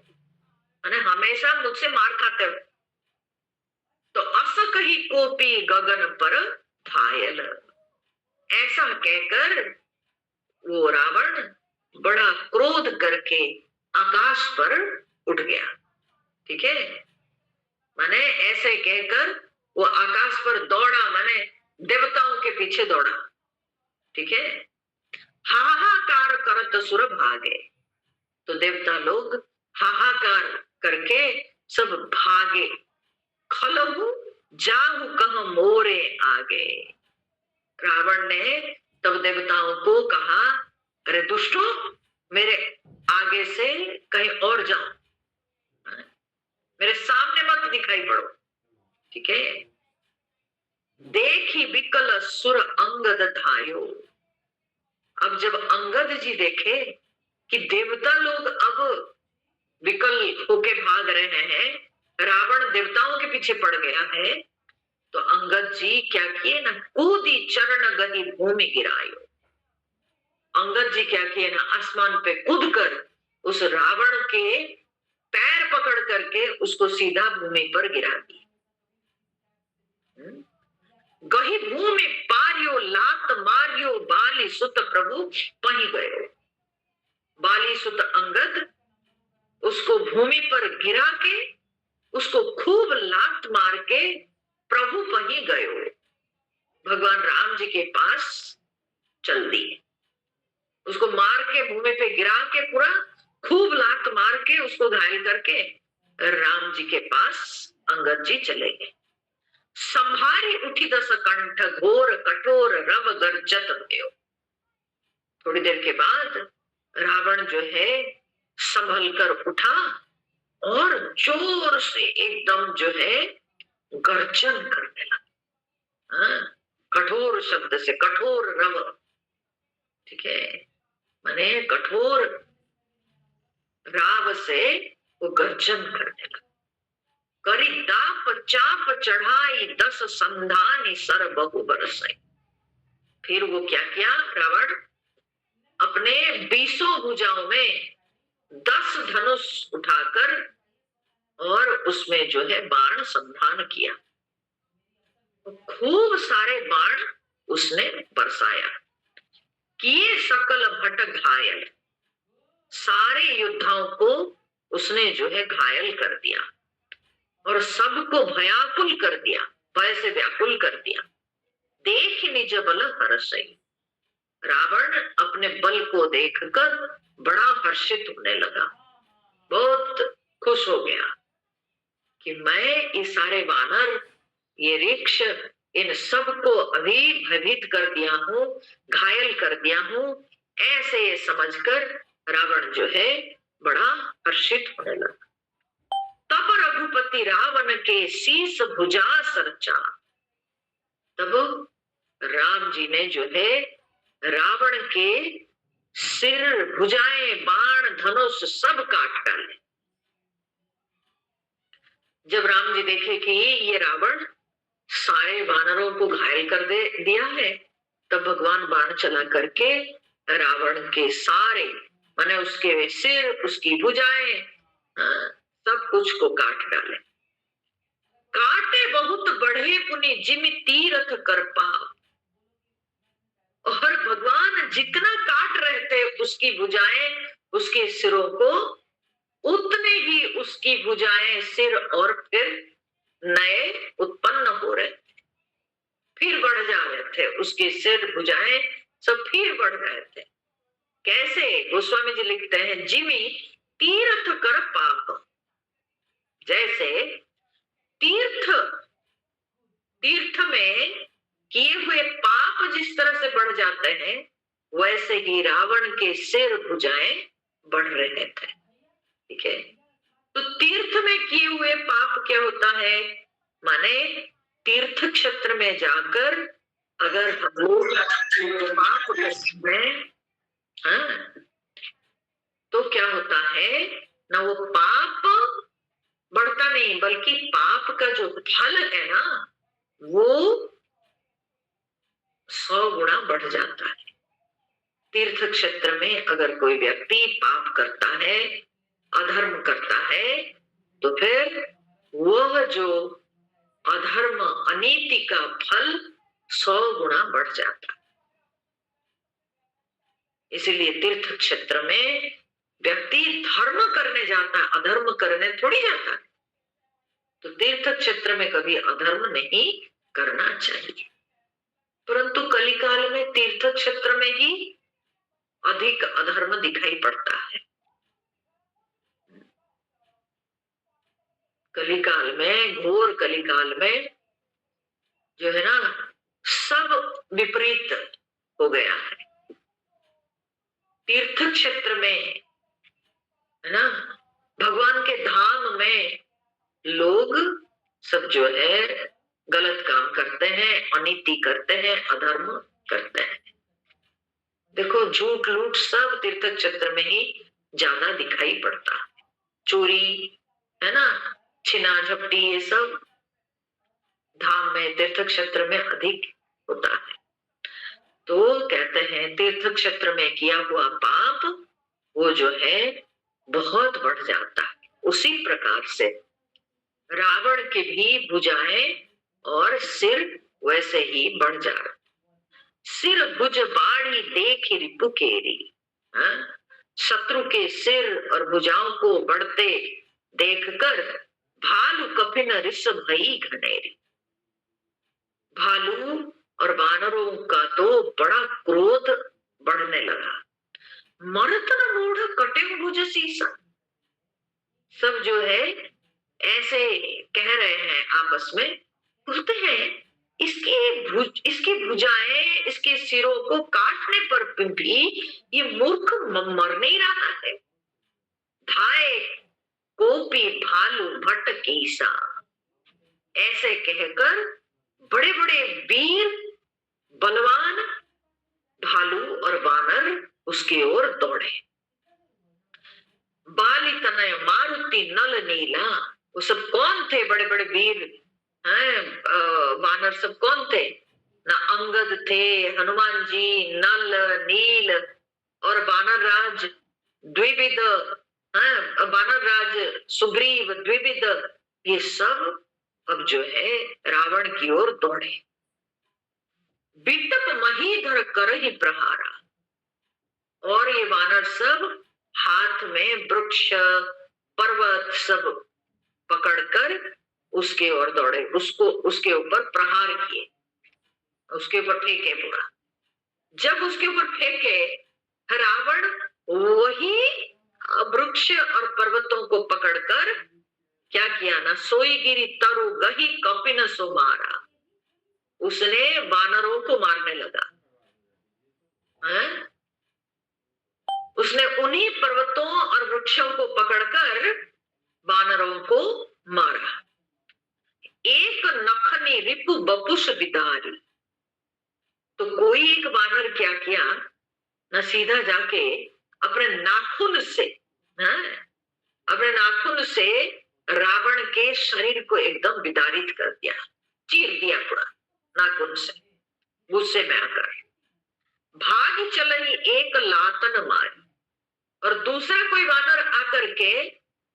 हमेशा मुझसे मार खाते हो। तो अस कही कोपी गगन पर घायल, ऐसा कहकर वो रावण बड़ा क्रोध करके आकाश पर उठ गया। ठीक है, माने ऐसे कहकर वो आकाश पर दौड़ा, माने देवताओं के पीछे दौड़ा। ठीक है, हाहाकार करत सुर भागे, तो देवता लोग हाहाकार करके सब भागे। खलहु जाहु कह मोरे आगे, रावण ने तब देवताओं को कहा, अरे दुष्टों, मेरे आगे से कहीं और जाओ, मेरे सामने मत दिखाई पड़ो। ठीक है, देखी विकल सुर अंगद धायो। अब जब अंगद जी देखे कि देवता लोग अब विकल होके भाग रहे हैं, रावण देवताओं के पीछे पड़ गया है, तो अंगद जी क्या किए ना, कूदी चरण गही भूमि गिरायो। अंगद जी क्या किए ना, आसमान पे कूद कर उस रावण के पैर पकड़ करके उसको सीधा भूमि पर गिरा दिया। गही भूमि पारियो लात मारियो, बाली सुत प्रभु पही गए। बाली सुत अंगद उसको भूमि पर गिरा के उसको खूब लात मार के प्रभु पही गए, भगवान राम जी के पास चल दिए। उसको मार के भूमि पे गिरा के पूरा खूब लात मार के उसको घायल करके राम जी के पास अंगद जी चले गए। संभारी उठी दस कंठ घोर कठोर रव गर्जत भयो। थोड़ी देर के बाद रावण जो है संभल कर उठा और जोर से एकदम जो है गर्जन करने लगा। कठोर शब्द से कठोर रव, ठीक है, माने कठोर राव से वो गर्जन करने लगा। करी दाप चाप चढ़ाई 10 संधानी सर बहु बरसाई। फिर वो क्या किया, रावण अपने 20 भुजाओं में 10 धनुष उठाकर और उसमें जो है बाण संधान किया। खूब सारे बाण उसने बरसाया, किए सकल भट घायल। सारे योद्धाओं को उसने जो है घायल कर दिया और सबको भयाकुल कर दिया, भय से व्याकुल कर दिया। देख निज बल हर्षई, रावण अपने बल को देखकर बड़ा हर्षित होने लगा, बहुत खुश हो गया कि मैं ये सारे वानर, ये ऋक्ष, इन सबको अभी भयभीत कर दिया हूं, घायल कर दिया हूं। ऐसे ये समझकर रावण जो है बड़ा हर्षित होने लगा। तब रघुपति रावण के शीस भुजा सरचा, तब राम जी ने जो है रावण के सिर, भुजाएं, बाण, धनुष सब काट डाले। जब राम जी देखे कि ये रावण सारे वानरों को घायल कर दे दिया है, तब भगवान बाण चला करके रावण के सारे माने उसके सिर, उसकी भुजाएं, हाँ, सब कुछ को काट डाले। काटे बहुत बढ़े पुनि जिमि तीरथ कर पाप। और भगवान जितना काट रहे थे उसकी भुजाएं, उसके सिरों को, उतने ही उसकी भुजाएं, सिर और फिर नए उत्पन्न हो रहे थे, फिर बढ़ जा रहे थे, उसके सिर भुजाएं सब फिर बढ़ रहे थे। कैसे? गोस्वामी जी लिखते हैं, जिमि तीर्थ कर पाप। जैसे तीर्थ तीर्थ में किए हुए पाप जिस तरह से बढ़ जाते हैं, वैसे ही रावण के सिर भुजाएं बढ़ रहे थे। ठीक है, तो तीर्थ में किए हुए पाप क्या होता है? माने तीर्थ क्षेत्र में जाकर अगर हम लोग पाप करते हैं, हाँ, तो क्या होता है ना, वो पाप बढ़ता नहीं, बल्कि पाप का जो फल है ना, वो 100 गुना बढ़ जाता है। तीर्थ क्षेत्र में अगर कोई व्यक्ति पाप करता है, अधर्म करता है, तो फिर वह जो अधर्म, अनीति का फल 100 गुना बढ़ जाता है। इसीलिए तीर्थ क्षेत्र में व्यक्ति धर्म करने जाता है, अधर्म करने थोड़ी जाता है। तो तीर्थ क्षेत्र में कभी अधर्म नहीं करना चाहिए। परंतु कलिकाल में तीर्थ क्षेत्र में ही अधिक अधर्म दिखाई पड़ता है। कलिकाल में, घोर कलिकाल में जो है ना, सब विपरीत हो गया है। तीर्थ क्षेत्र में, है ना, भगवान के धाम में लोग सब जो है गलत काम करते हैं, अनीति करते हैं, अधर्म करते हैं। देखो, झूठ लूट सब तीर्थ क्षेत्र में ही ज्यादा दिखाई पड़ता है। चोरी, है ना, छिना झपटी, ये सब धाम में, तीर्थ क्षेत्र में अधिक होता है। तो कहते हैं तीर्थ क्षेत्र में किया हुआ पाप वो जो है बहुत बढ़ जाता है। उसी प्रकार से रावण के भी भुजाएं और सिर वैसे ही बढ़ जा रहे। सिर भुज बाड़ी देख रिपु केरी, शत्रु के सिर और भुजाओं को बढ़ते देखकर भालू कपिन ऋष भई घनेरी। भालू और वानरों का तो बड़ा क्रोध बढ़ने लगा। मरतन मूढ़ कटे भुज सीसा, सब जो है ऐसे कह रहे हैं आपस में, बोलते हैं इसकी भुजाएं, इसके सिरों को काटने पर भी ये मूर्ख मर नहीं रहा है। धाए कोपी भालू भट्ट कीसा, ऐसे कहकर बड़े बड़े वीर बलवान भालू और वानर उसकी ओर दौड़े। बाली तनय मारुति नल नीला, वो सब कौन थे? बड़े बड़े वीर वानर सब कौन थे ना? अंगद थे, हनुमान जी, नल, नील और वानर राज द्विविद, वानर राज सुग्रीव द्विविद, ये सब अब जो है रावण की ओर दौड़े। बिटप महीधर कर ही प्रहारा, और ये वानर सब हाथ में वृक्ष पर्वत सब पकड़कर उसके ओर दौड़े, उसको उसके ऊपर प्रहार किए, उसके ऊपर फेंके पूरा। जब उसके ऊपर फेंके, रावण वही वृक्ष और पर्वतों को पकड़कर क्या किया ना, सोई गिरी तरु गही कपिन सो मारा, उसने वानरों को मारने लगा। उसने उन्हीं पर्वतों और वृक्षों को पकड़कर वानरों को मारा। एक नखनी रिपु बपुष बिदारी, तो कोई एक वानर क्या किया ना, सीधा जाके अपने नाखून से, अपने नाखून से रावण के शरीर को एकदम विदारित कर दिया, चीर दिया पूरा नाखून से, गुस्से में आकर। भाग चलई एक लातन मारी, और दूसरा कोई वानर आकर के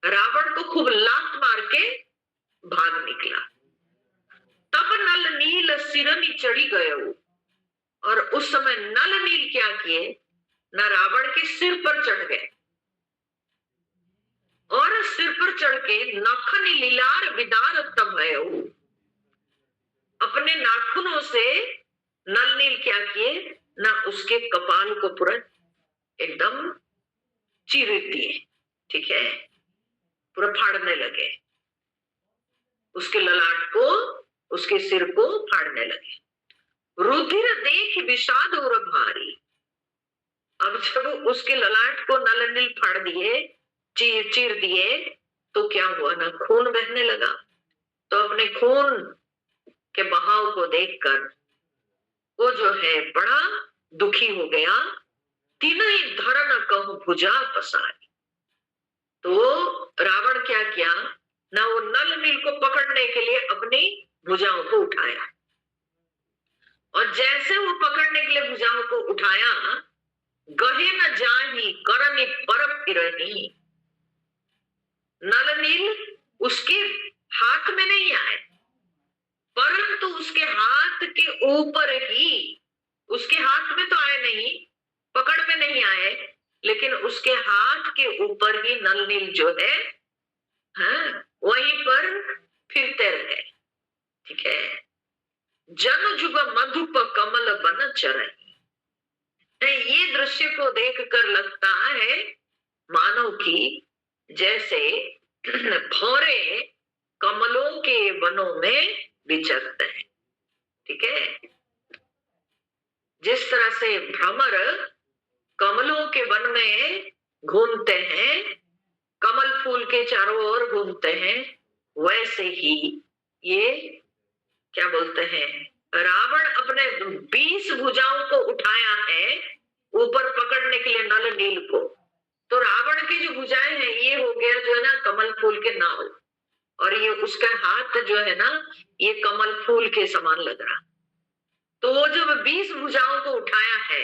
रावण को खूब लात मार के भाग निकला। तब नल नील सिरनी चढ़ी गए, और उस समय नल नील क्या किए, न रावण के सिर पर चढ़ गए, और सिर पर चढ़ के नखन लीलार विदार तब है, अपने नाखूनों से नल नील क्या किए, ना उसके कपाल को पूरा एकदम चीर दिए, ठीक है, पूरा फाड़ने लगे, उसके ललाट को, उसके सिर को फाड़ने लगे। रुधिर देख विषाद और भारी, अब जब उसके ललाट को नल नील फाड़ दिए, चीर दिए, तो क्या हुआ ना, खून बहने लगा। तो अपने खून के बहाव को देखकर वो जो है बड़ा दुखी हो गया। तीनों धरन कहूं भुजा पसारी, तो रावण क्या किया ना, वो नल नील को पकड़ने के लिए अपनी भुजाओं को उठाया, और जैसे वो पकड़ने के लिए भुजाओं को उठाया, गहे न जाही करनी पर फिरही, नल नील उसके हाथ में नहीं आए, परंतु उसके हाथ के ऊपर ही, उसके हाथ में तो आए नहीं, पकड़ में नहीं आए, लेकिन उसके हाथ के ऊपर ही नल नील जो है, हाँ, वहीं पर फिरते रहे, ठीक है। जन जुग मधुप कमल बन चरही, ये दृश्य को देखकर लगता है मानो कि जैसे भौरे कमलों के वनों में विचरते हैं, ठीक है। जिस तरह से भ्रमर कमलों के वन में घूमते हैं, कमल फूल के चारों ओर घूमते हैं, वैसे ही ये क्या बोलते हैं, रावण अपने 20 भुजाओं को उठाया है ऊपर पकड़ने के लिए नल नील को। तो रावण की जो भुजाएं हैं, ये हो गया जो है ना कमल फूल के नाव, और ये उसका हाथ जो है ना, ये कमल फूल के समान लग रहा। तो वो जब 20 भुजाओं को उठाया है,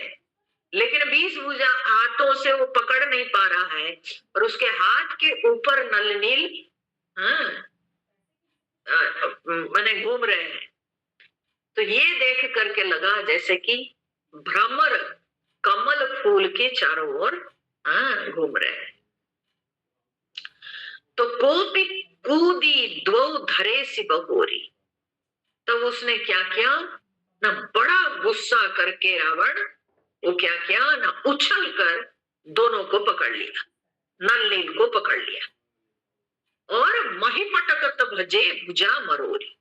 लेकिन 20 भुजा हाथों से वो पकड़ नहीं पा रहा है, और उसके हाथ के ऊपर नल नील मैंने घूम रहे हैं। तो ये देख करके लगा जैसे कि भ्रमर कमल फूल के चारों ओर घूम रहे हैं। तो कोपी कूदी दो धरे सी बहोरी, तब उसने क्या किया ना, बड़ा गुस्सा करके रावण वो क्या किया ना, उछल कर दोनों को पकड़ लिया, नल नील को पकड़ लिया, और महिपटकत भजे भुजा मरोरी,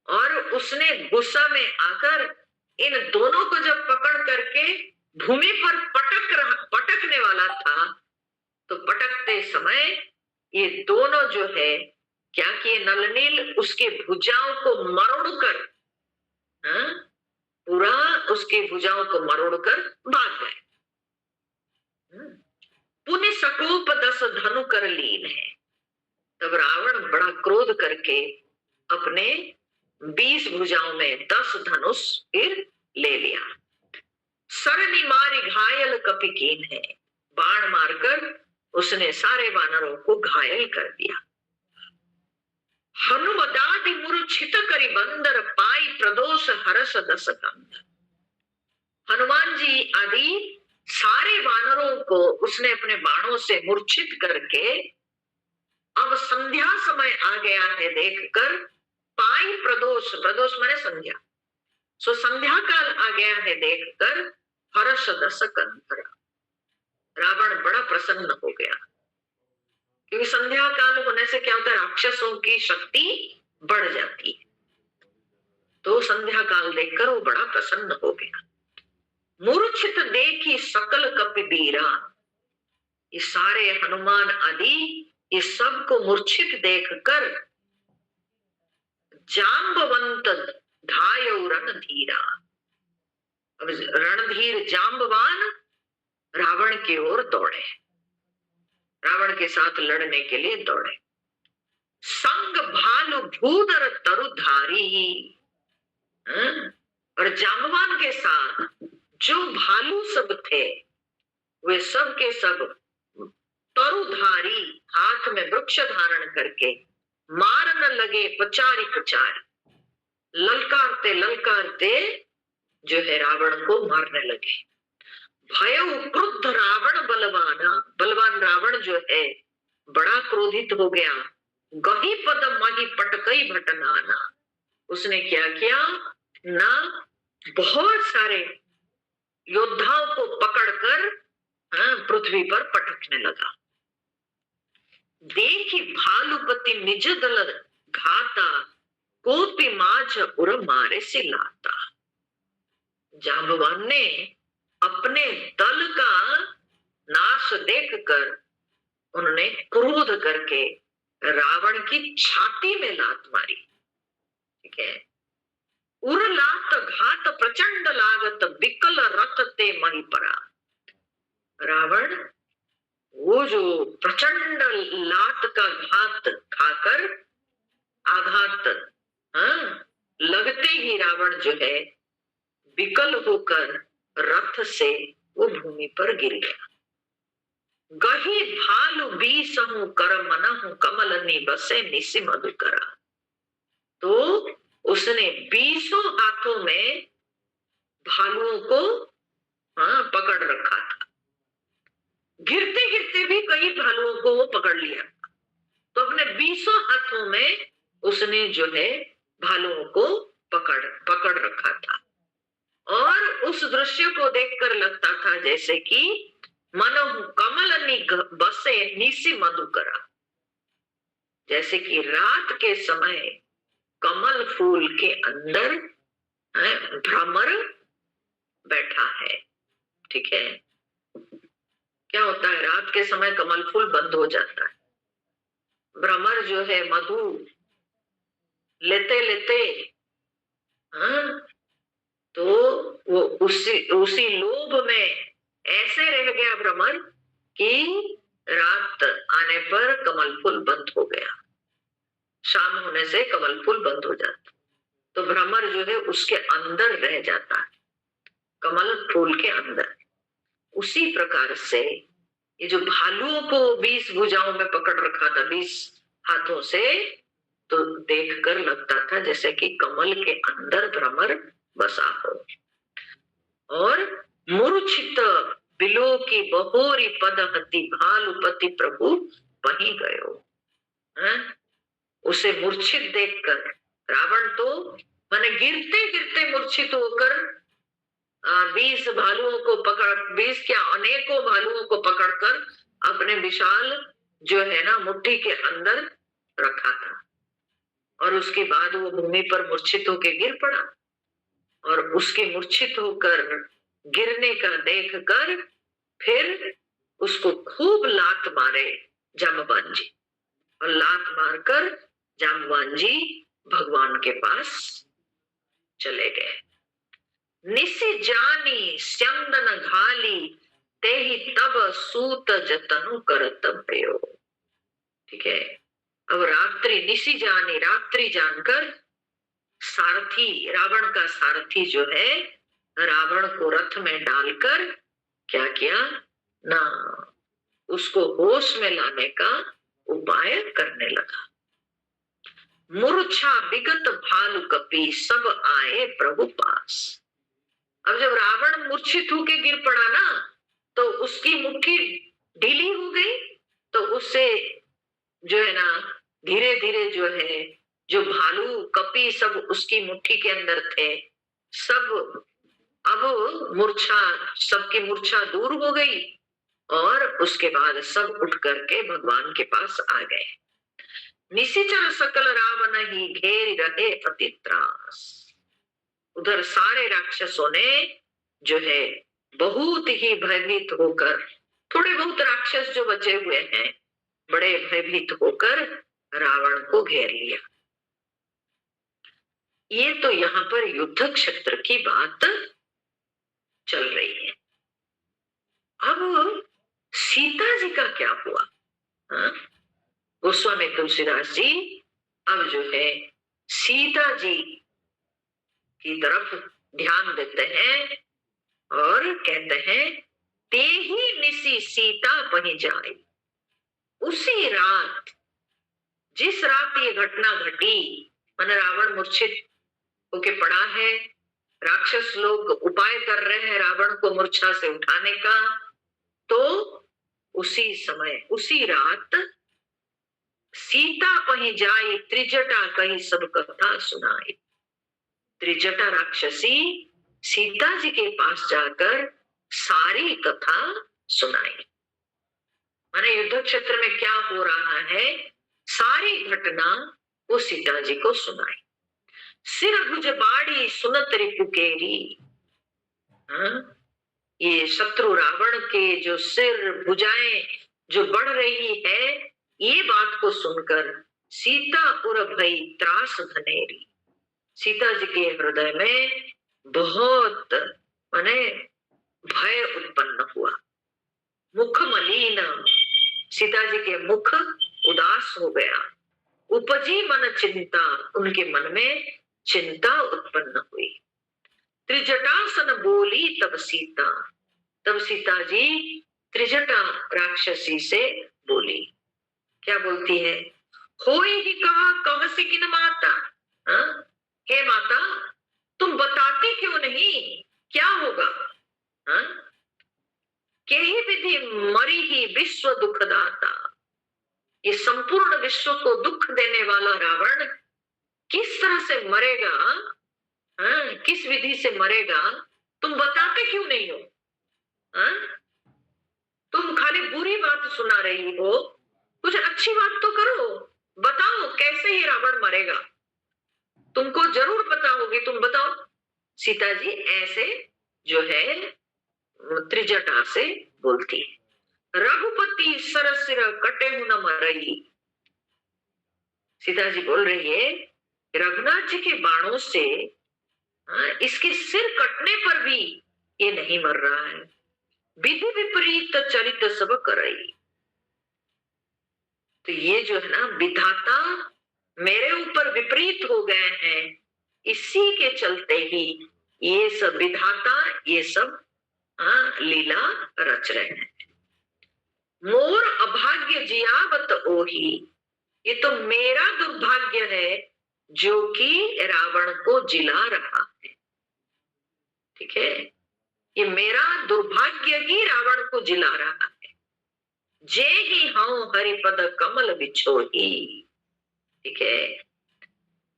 और उसने गुस्सा में आकर इन दोनों को जब पकड़ करके भूमि पर पटकने वाला था, तो पटकते समय ये दोनों जो है क्या किए, नल नील उसके भुजाओं को मरोड़कर, पूरा उसके भुजाओं को मरोड़कर भाग गए। पुण्य सकोप 10 धनु कर लीन है, तब रावण बड़ा क्रोध करके अपने 20 भुजाओं में 10 धनुष फिर ले लिया। सरनी मारी घायल कपिकीन है, बाण मारकर उसने सारे वानरों को घायल कर दिया। हनुमदादि मूर्छित करी बंदर पाई प्रदोष हरस 10 कंद, हनुमान जी आदि सारे वानरों को उसने अपने बाणों से मूर्छित करके, अब संध्या समय आ गया है देखकर, पाई प्रदोष, प्रदोष माने संध्या, सो संध्या काल आ गया है देखकर, हर्ष 10 कंद, रावण बड़ा प्रसन्न हो गया, क्योंकि संध्या काल होने से क्या होता है, राक्षसों की शक्ति बढ़ जाती है। तो संध्या काल देखकर वो बड़ा प्रसन्न हो गया। मूर्छित देखी सकल कपिवीरा, ये सारे हनुमान आदि ये सबको मूर्छित देखकर जाम्बवंत धायौ रणधीरा, अब रणधीर जाम्बवान रावण की ओर दौड़े, रावण के साथ लड़ने के लिए दौड़े। संग भालु भूधर तरुधारी। और जाम्बवान के साथ जो भालू सब थे वे सब के सब तरुधारी, हाथ में वृक्ष धारण करके मार न लगे पचारी पचारी, ललकारते ललकारते जो है रावण को मारने लगे। भय क्रुद्ध रावण बलवाना, बलवान रावण जो है बड़ा क्रोधित हो गया। गही पद मही पटकई भटनाना, उसने क्या किया ना, बहुत सारे योद्धाओं को पकड़कर पृथ्वी पर पटकने लगा। देखी भालुपति निज दल घाता, कोपी माझ उर मारे से लाता। जाम्बवान ने अपने दल का नाश देखकर उन्होंने क्रोध करके रावण की छाती में लात मारी। ठीक है। उर लात घात प्रचंड लागत, विकल रथ ते मही परा। रावण वो जो प्रचंड लात का घात खाकर आघात लगते ही रावण जो है विकल होकर रथ से वो भूमि पर गिर गया। गही भालु बीसहु कर मनहु, कमलनी बसे निसि मधुकरा। तो उसने 20 हाथों में भालुओं को पकड़ रखा था। गिरते गिरते भी कई भालुओं को वो पकड़ लिया, तो अपने 20 हाथों में उसने जो है भालुओं को पकड़ रखा था। और उस दृश्य को देखकर लगता था जैसे कि मनहु कमलनी बसे निसि मधुकरा, जैसे कि रात के समय कमल फूल के अंदर भ्रमर बैठा है। ठीक है। क्या होता है, रात के समय कमल फूल बंद हो जाता है, भ्रमर जो है मधु लेते लेते तो वो उसी लोभ में ऐसे रह गया भ्रमर कि रात आने पर कमल फूल बंद हो गया, शाम होने से कमल फूल बंद हो जाता, तो भ्रमर जो है उसके अंदर रह जाता है, कमल फूल के अंदर। उसी प्रकार से ये जो भालुओं को 20 भुजाओं में पकड़ रखा था 20 हाथों से, तो देखकर लगता था जैसे कि कमल के अंदर भ्रमर बसा हो। और मूर्छित बिलो की बहोरी पदहति, भालुपति प्रभु वहीं गयो। उसे मूर्छित देखकर रावण तो माने गिरते गिरते मूर्छित होकर 20 भालुओं को पकड़, 20 क्या अनेकों भालुओं को पकड़कर अपने विशाल जो है ना मुट्ठी के अंदर रखा था। और उसके बाद वो भूमि पर मूर्छित होकर गिर पड़ा, और उसके मूर्छित होकर गिरने का देखकर फिर उसको खूब लात मारे जाम्बवान जी, और लात मारकर जाम्बवान जी भगवान के पास चले गए। निसि जानी स्यंदन घाली, ते ही तब सूत जतनु करत भयो। ठीक है। अब रात्रि, निसि जानी रात्रि जानकर सारथी, रावण का सारथी जो है रावण को रथ में डालकर क्या किया ना, उसको होश में लाने का उपाय करने लगा। मूर्छा विगत भालु कपि, सब आए प्रभु पास। अब जब रावण मूर्छित होके गिर पड़ा ना, तो उसकी मुट्ठी ढीली हो गई, तो उससे जो है ना धीरे धीरे जो है जो भालू कपि सब उसकी मुट्ठी के अंदर थे, सब अब मूर्छा, सबकी मूर्छा दूर हो गई, और उसके बाद सब उठ करके भगवान के पास आ गए। निशिचर सकल रावण ही घेर रहे अति त्रास। उधर सारे राक्षसों ने जो है बहुत ही भयभीत होकर, थोड़े बहुत राक्षस जो बचे हुए हैं बड़े भयभीत होकर रावण को घेर लिया। ये तो यहाँ पर युद्ध क्षेत्र की बात चल रही है। अब सीता जी का क्या हुआ? गोस्वामी तुलसीदास जी अब जो है सीता जी की तरफ ध्यान देते हैं और कहते हैं, ते ही निसी सीता पही जाए। उसी रात, जिस रात ये घटना घटी, मन रावण मूर्छित होके पड़ा है, राक्षस लोग उपाय कर रहे हैं रावण को मूर्छा से उठाने का, तो उसी समय उसी रात सीता पही जाई, त्रिजटा कही सब कथा सुनाई। त्रिजटा राक्षसी सीता जी के पास जाकर सारी कथा सुनाई। माने युद्ध क्षेत्र में क्या हो रहा है, सारी घटना वो सीता जी को सुनाई। सिर भुज बाड़ी सुनत रिपुकेरी, ये शत्रु रावण के जो सिर भुजाएं जो बढ़ रही है, ये बात को सुनकर सीता उर भई त्रास धनेरी। सीता जी के हृदय में बहुत माने भय उत्पन्न हुआ। मुख मलिन, सीता जी के मुख उदास हो गया। उपजी मन चिंता, उनके मन में चिंता उत्पन्न हुई। त्रिजटासन बोली तब सीता, तब सीता जी त्रिजटा राक्षसी से बोली। क्या बोलती है? होई ही कहा कह से किन माता, हे माता तुम बताती क्यों नहीं, क्या होगा? के ही विधि मरी ही विश्व दुखदाता, ये संपूर्ण विश्व को दुख देने वाला रावण किस तरह से मरेगा, किस विधि से मरेगा, तुम बताते क्यों नहीं हो? तुम खाली बुरी बात सुना रही हो, कुछ अच्छी बात तो करो, बताओ कैसे ये रावण मरेगा, तुमको जरूर पता होगी, तुम बताओ। सीता जी ऐसे जो है त्रिजटा से बोलती है। रघुपति सरसिर कटे न मरई, सीता जी बोल रही है रघुनाथ जी के बाणों से इसके सिर कटने पर भी ये नहीं मर रहा है। विधि विपरीत चरित सब करई, तो ये जो है ना विधाता मेरे ऊपर विपरीत हो गए हैं, इसी के चलते ही ये सब विधाता ये सब लीला रच रहे हैं। मोर अभाग्य जियावत ओही, ये तो मेरा दुर्भाग्य है जो कि रावण को जिला रहा है। ठीक है, ये मेरा दुर्भाग्य ही रावण को जिला रहा है। जे ही हूं हरिपद कमल बिछोही, ठीक है,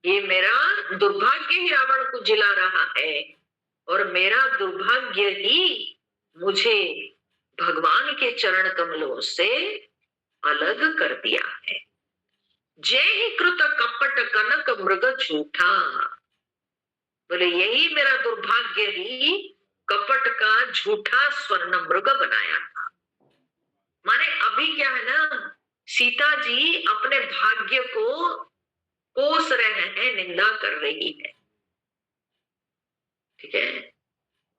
ये मेरा दुर्भाग्य ही रावण को जिला रहा है और मेरा दुर्भाग्य ही मुझे भगवान के चरण कमलों से अलग कर दिया है। जय ही कृत कपट कनक मृग झूठा, बोले यही मेरा दुर्भाग्य ही कपट का झूठा स्वर्ण मृग बनाया था। माने अभी क्या है ना, सीता जी अपने भाग्य को कोस रहे हैं, निंदा कर रही है। ठीक है,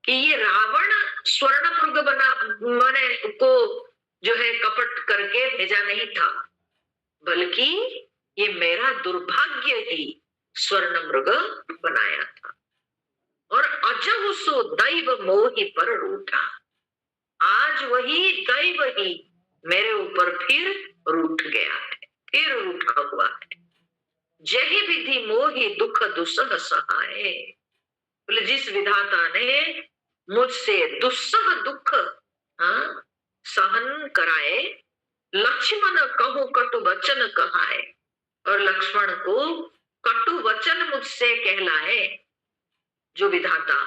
कि ये रावण स्वर्ण मृग बना माने को जो है कपट करके भेजा नहीं था, बल्कि ये मेरा दुर्भाग्य ही स्वर्ण मृग बनाया था। और अजहु सो दैव मोहि पर रूठा, आज वही दैव ही मेरे ऊपर फिर रूठ गया है, फिर रूठा हुआ है। जही विधि मोहि दुख दुसह सहाय, बोले जिस विधाता ने मुझसे दुस्सह दुख सहन कराए, लक्ष्मण कहूं कटु वचन कहाए, और लक्ष्मण को कटु वचन मुझसे कहलाए, जो विधाता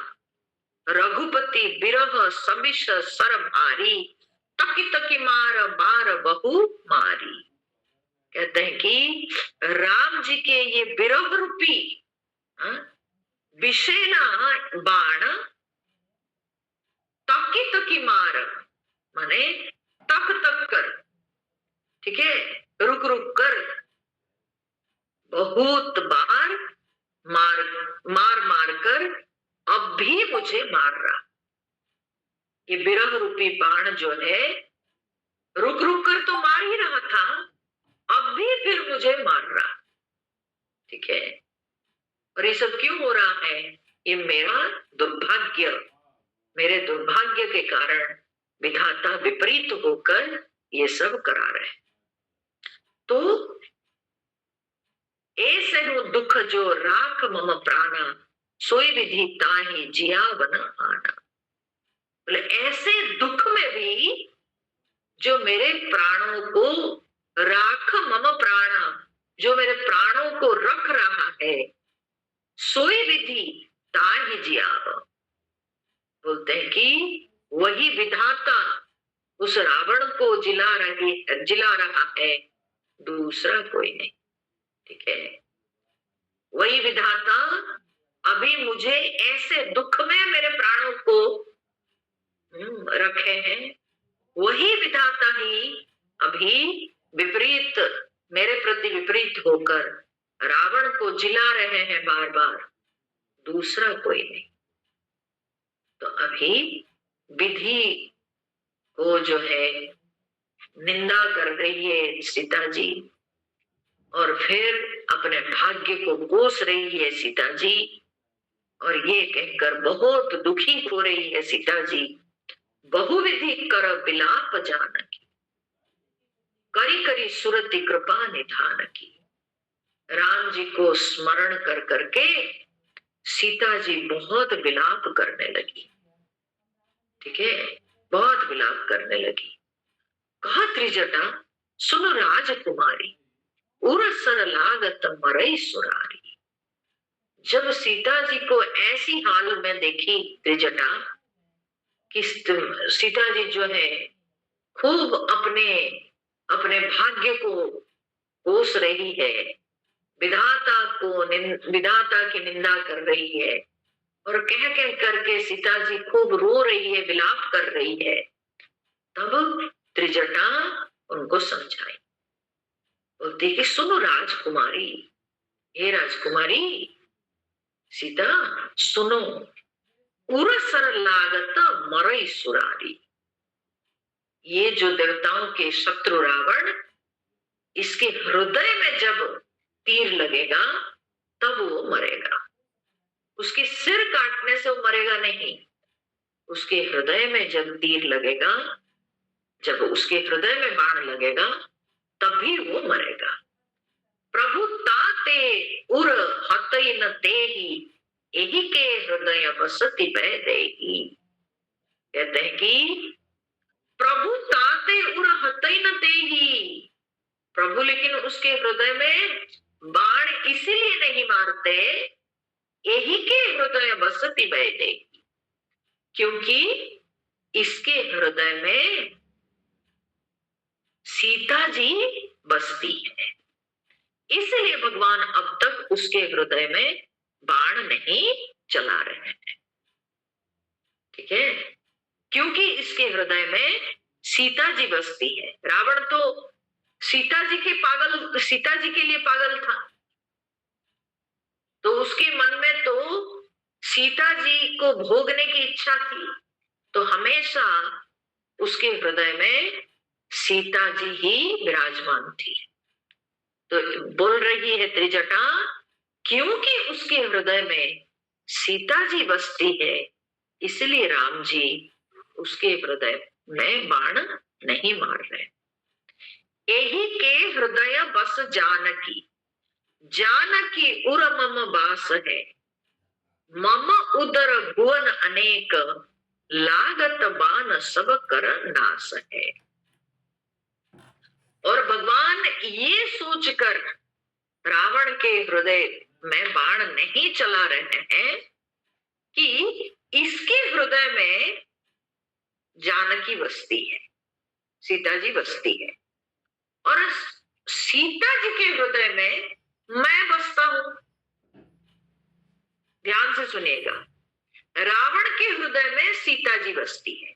रघुपति बिरह समिष सर भारी, तकी तकी मार बार बहु मारी। कहते हैं कि राम जी के ये बिरह रूपी विषेला बाण तकी तकी मार माने तक तक कर, ठीक है, रुक रुक कर, बहुत बार मार मार मार कर अब भी मुझे मार रहा। ये विरह रूपी बाण जो है रुक रुक कर तो मार ही रहा था, अब भी फिर मुझे मार रहा। ठीक है, और ये सब क्यों हो रहा है? ये मेरा दुर्भाग्य, मेरे दुर्भाग्य के कारण विधाता विपरीत होकर ये सब करा रहे हैं। तो ऐसे हो दुख जो राख मम प्राणा, सोई विधि ताहि जियावन आना। बोले ऐसे दुख में भी जो मेरे प्राणों को राख मम प्राणा, जो मेरे प्राणों को रख रहा है, सोई विधि ताहि जियाव, बोलते हैं कि वही विधाता उस रावण को जिला रहा है, दूसरा कोई नहीं। ठीक है, वही विधाता अभी मुझे ऐसे दुख में मेरे प्राणों को रखे हैं, वही विधाता ही अभी विपरीत, मेरे प्रति विपरीत होकर रावण को जिला रहे हैं बार बार, दूसरा कोई नहीं। तो अभी विधि को जो है निंदा कर रही है सीता जी, और फिर अपने भाग्य को कोस रही है सीता जी, और ये कहकर बहुत दुखी हो रही है सीता जी, बहुविधि कर विलाप जानकी, करी करी सुरति कृपा निधान की। राम जी को स्मरण कर करके सीता जी बहुत विलाप करने लगी। ठीक है, बहुत विलाप करने लगी। कहा त्रिजटा सुन राजकुमारी, उरसर लागत मरई सुरारी। जब सीता जी को ऐसी हाल में देखी त्रिजटा, कि सीता जी जो है खूब अपने अपने भाग्य को कोस रही है, विधाता की निंदा कर रही है, और कह कह करके सीता जी खूब रो रही है, विलाप कर रही है, तब त्रिजटा उनको समझाई। बोलती कि सुनो राजकुमारी, हे राजकुमारी सीता सुनो, उरसर लागत मरई सुरारी। ये जो देवताओं के शत्रु रावण, इसके हृदय में जब तीर लगेगा तब वो मरेगा। उसके सिर काटने से वो मरेगा नहीं, उसके हृदय में जब तीर लगेगा, जब उसके हृदय में बाण लगेगा तभी वो मरेगा। प्रभु ताते उर हतई न तेहि, यही के हृदय बसति भय देहि। कहते हैं कि प्रभु ताते उर हतई न तेहि, प्रभु लेकिन उसके हृदय में बाण इसीलिए नहीं मारते, यही के हृदय बसति भय देहि, क्योंकि इसके हृदय में सीता जी बसती है, इसलिए भगवान अब तक उसके हृदय में बाण नहीं चला रहे हैं। ठीक है, क्योंकि इसके हृदय में सीता जी बसती है। रावण तो सीता जी के लिए पागल था, तो उसके मन में तो सीता जी को भोगने की इच्छा थी, तो हमेशा उसके हृदय में सीता जी ही विराजमान थी। तो बोल रही है त्रिजटा, क्योंकि उसके हृदय में सीता जी बसती है, इसलिए राम जी उसके हृदय में बाण नहीं मार रहे। यही के हृदय बस जानकी, जानकी उर मम बास है, मम उदर भुवन अनेक, लागत बाण सब कर नाश है। और भगवान ये सोचकर रावण के हृदय में बाण नहीं चला रहे हैं कि इसके हृदय में जानकी बसती है, सीता जी बसती है, और सीता जी के हृदय में मैं बसता हूं। ध्यान से सुनिएगा, रावण के हृदय में सीता जी बसती है,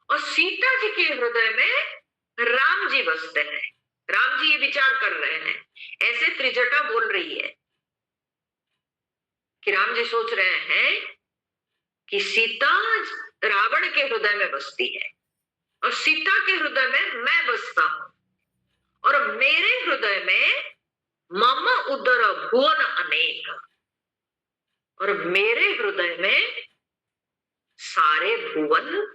और सीता जी के हृदय में राम जी बसते हैं। राम जी ये विचार कर रहे हैं, ऐसे त्रिजटा बोल रही है कि राम जी सोच रहे हैं कि सीता रावण के हृदय में बसती है, और सीता के हृदय में मैं बसता हूं, और मेरे हृदय में मम उदर भुवन अनेक, और मेरे हृदय में सारे भुवन,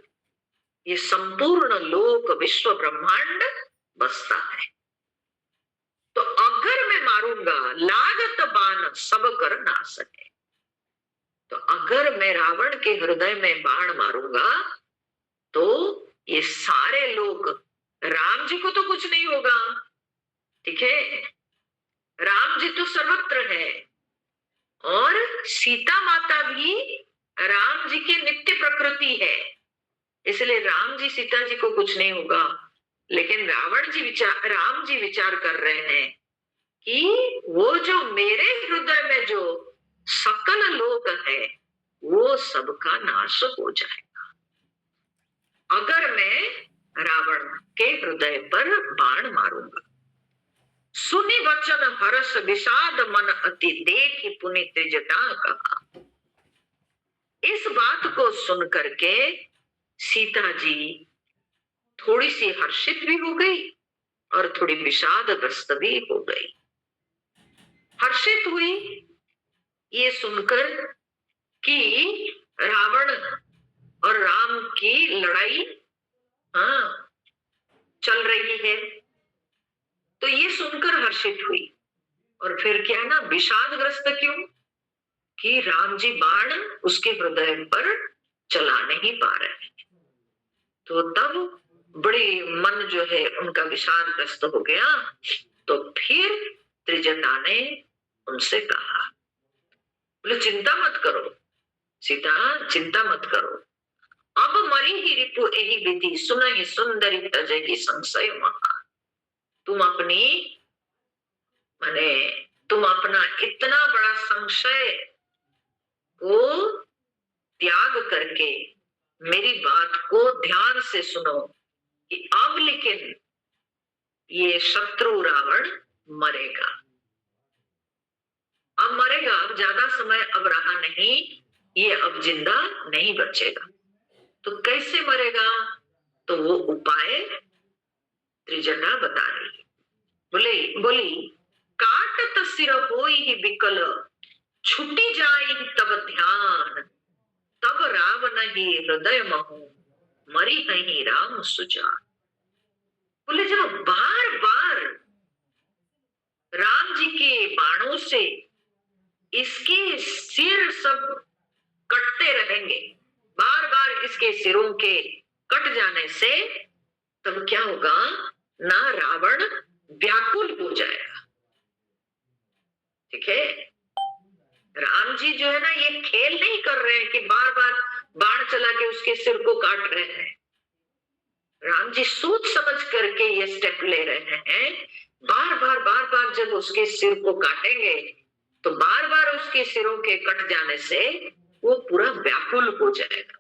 ये संपूर्ण लोक विश्व ब्रह्मांड बसता है। तो अगर मैं मारूंगा लागत बाण सब कर ना सके, तो अगर मैं रावण के हृदय में बाण मारूंगा तो ये सारे लोग, राम जी को तो कुछ नहीं होगा, ठीक है, राम जी तो सर्वत्र है, और सीता माता भी राम जी की नित्य प्रकृति है, इसलिए राम जी सीता जी को कुछ नहीं होगा। लेकिन राम जी विचार कर रहे हैं कि वो जो मेरे हृदय में जो सकल लोक है वो सबका नाश हो जाएगा अगर मैं रावण के हृदय पर बाण मारूंगा। सुनि वचन हर्ष विषाद मन अति देखि पुनि त्रिजटा कहा। इस बात को सुन करके सीता जी थोड़ी सी हर्षित भी हो गई और थोड़ी विषादग्रस्त भी हो गई। हर्षित हुई ये सुनकर कि रावण और राम की लड़ाई चल रही है, तो ये सुनकर हर्षित हुई। और फिर क्या ना, विषादग्रस्त क्यों? कि राम जी बाण उसके हृदय पर चला नहीं पा रहे, तो तब बड़ी मन जो है उनका विषादग्रस्त हो गया। तो फिर त्रिजटा ने उनसे कहा, बोले चिंता मत करो सीता, चिंता मत करो, अब मरी ही रिपु यही विधि सुन ही सुंदरी तजेगी संशय महा। तुम अपना इतना बड़ा संशय को त्याग करके मेरी बात को ध्यान से सुनो कि अब लेकिन ये शत्रु रावण मरेगा, अब मरेगा, अब ज्यादा समय अब रहा नहीं, ये अब जिंदा नहीं बचेगा। तो कैसे मरेगा? तो वो उपाय त्रिजटा बता रही। बोली काटत सिर होई ही विकल छुटी जाए तब ध्यान, तब रावण ही हृदय महु मरी नहीं राम सुजान। बोले जब बार बार राम जी के बाणों से इसके सिर सब कटते रहेंगे, बार बार इसके सिरों के कट जाने से तब क्या होगा ना, रावण व्याकुल हो जाएगा। ठीक है, राम जी जो है ना ये खेल नहीं कर रहे हैं कि बार बार बाण चला के उसके सिर को काट रहे हैं। राम जी सोच समझ करके ये स्टेप ले रहे हैं। बार बार जब उसके सिर को काटेंगे तो बार बार उसके सिरों के कट जाने से वो पूरा व्याकुल हो जाएगा,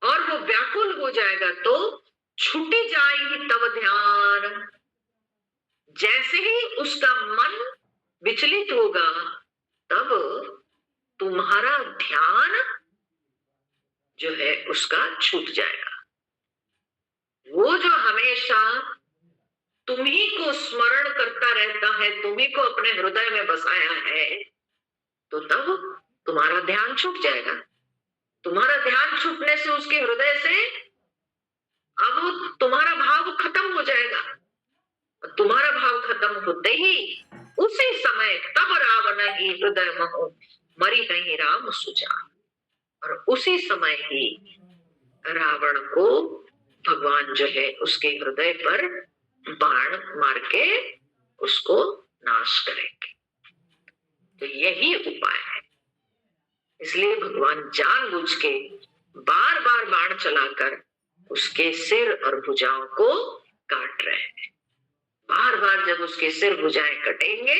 और वो व्याकुल हो जाएगा तो छूटी जाएगी तब ध्यान। जैसे ही उसका मन विचलित होगा तब तुम्हारा ध्यान जो है उसका छूट जाएगा। वो जो हमेशा तुम्ही को स्मरण करता रहता है, तुम्ही को अपने हृदय में बसाया है, तो तब तुम्हारा ध्यान छूट जाएगा। तुम्हारा ध्यान छूटने से उसके हृदय से अब तुम्हारा भाव खत्म हो जाएगा। तुम्हारा भाव खत्म होते ही उसी समय तब रावण ही हृदय महु मरी नहीं राम सुजान, और उसी समय ही रावण को भगवान जो है उसके हृदय पर बाण मार के उसको नाश करेंगे। तो यही उपाय है। इसलिए भगवान जानबूझ के बार बार बाण चलाकर उसके सिर और भुजाओं को काट रहे हैं। बार बार जब उसके सिर भुजाएं कटेंगे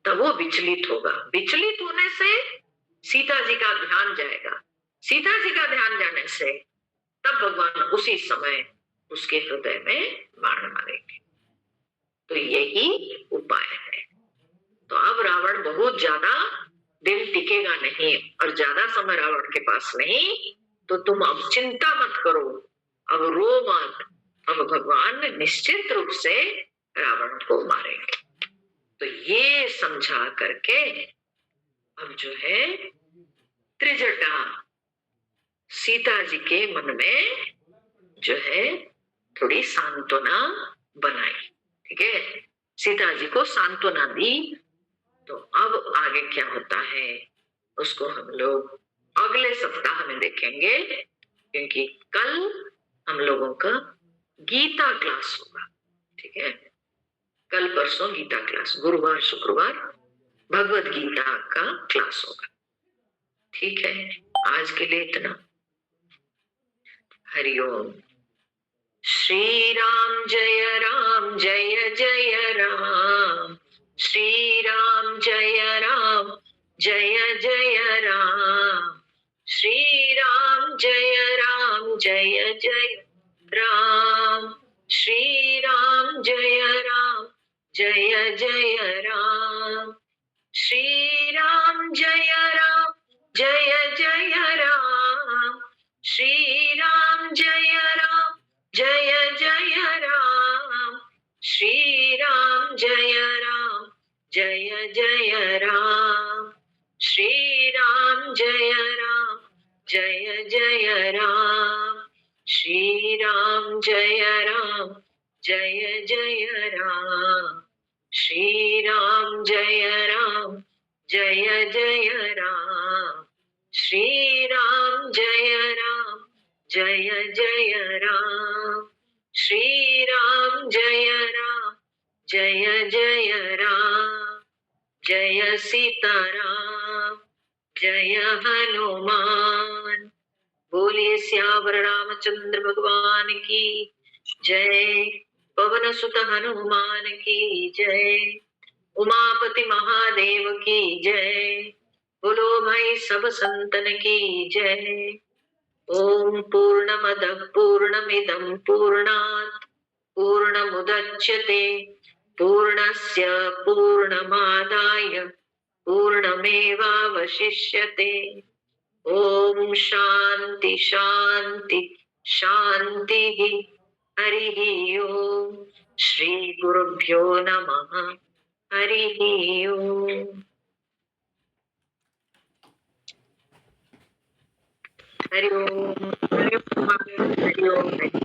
तब वो विचलित होगा। विचलित होने से सीता जी का ध्यान जाएगा। सीता जी का ध्यान जाने से तब भगवान उसी समय उसके हृदय में बाण मारेंगे। तो यही उपाय है। तो अब रावण बहुत ज्यादा दिन टिकेगा नहीं, और ज्यादा समय रावण के पास नहीं। तो तुम अब चिंता मत करो, अब रो मत, अब भगवान निश्चित रूप से रावण को मारेंगे। तो ये समझा करके अब जो है त्रिजटा सीता जी के मन में जो है थोड़ी सांत्वना बनाई। ठीक है, सीता जी को सांत्वना दी। तो अब आगे क्या होता है उसको हम लोग अगले सप्ताह में देखेंगे, क्योंकि कल हम लोगों का गीता क्लास होगा। ठीक है, कल परसों गीता क्लास, गुरुवार शुक्रवार भगवत गीता का क्लास होगा। ठीक है, आज के लिए इतना। हरिओम। श्री राम जय जय राम, श्री राम जय जय राम, श्री राम जय जय राम, श्री राम जय जय राम, श्री राम जय जय राम, श्री राम जय जय राम, श्री राम जय जय राम, श्री राम जय जय राम, श्री राम जय जय राम, श्री राम जय जय राम, श्री राम जय जय राम, श्री राम जय जय राम, जय सीताराम, जय हनुमान। बोलिए सियावर रामचंद्र भगवान की जय, पवन सुत हनुमान की जय, उमापति महादेव की जय, बोलो भाई सब संतन की जय। ओम पूर्णमदः पूर्णमिदं पूर्णात् पूर्णमुदच्यते पूर्णस्य पूर्णमादाय पूर्णमेवावशिष्यते। ओम शांति शांति शांति। हरि ओम। श्री गुरुभ्यो नमः। हरि ओम। हरि ओम। हरि ओम। हरि ओम।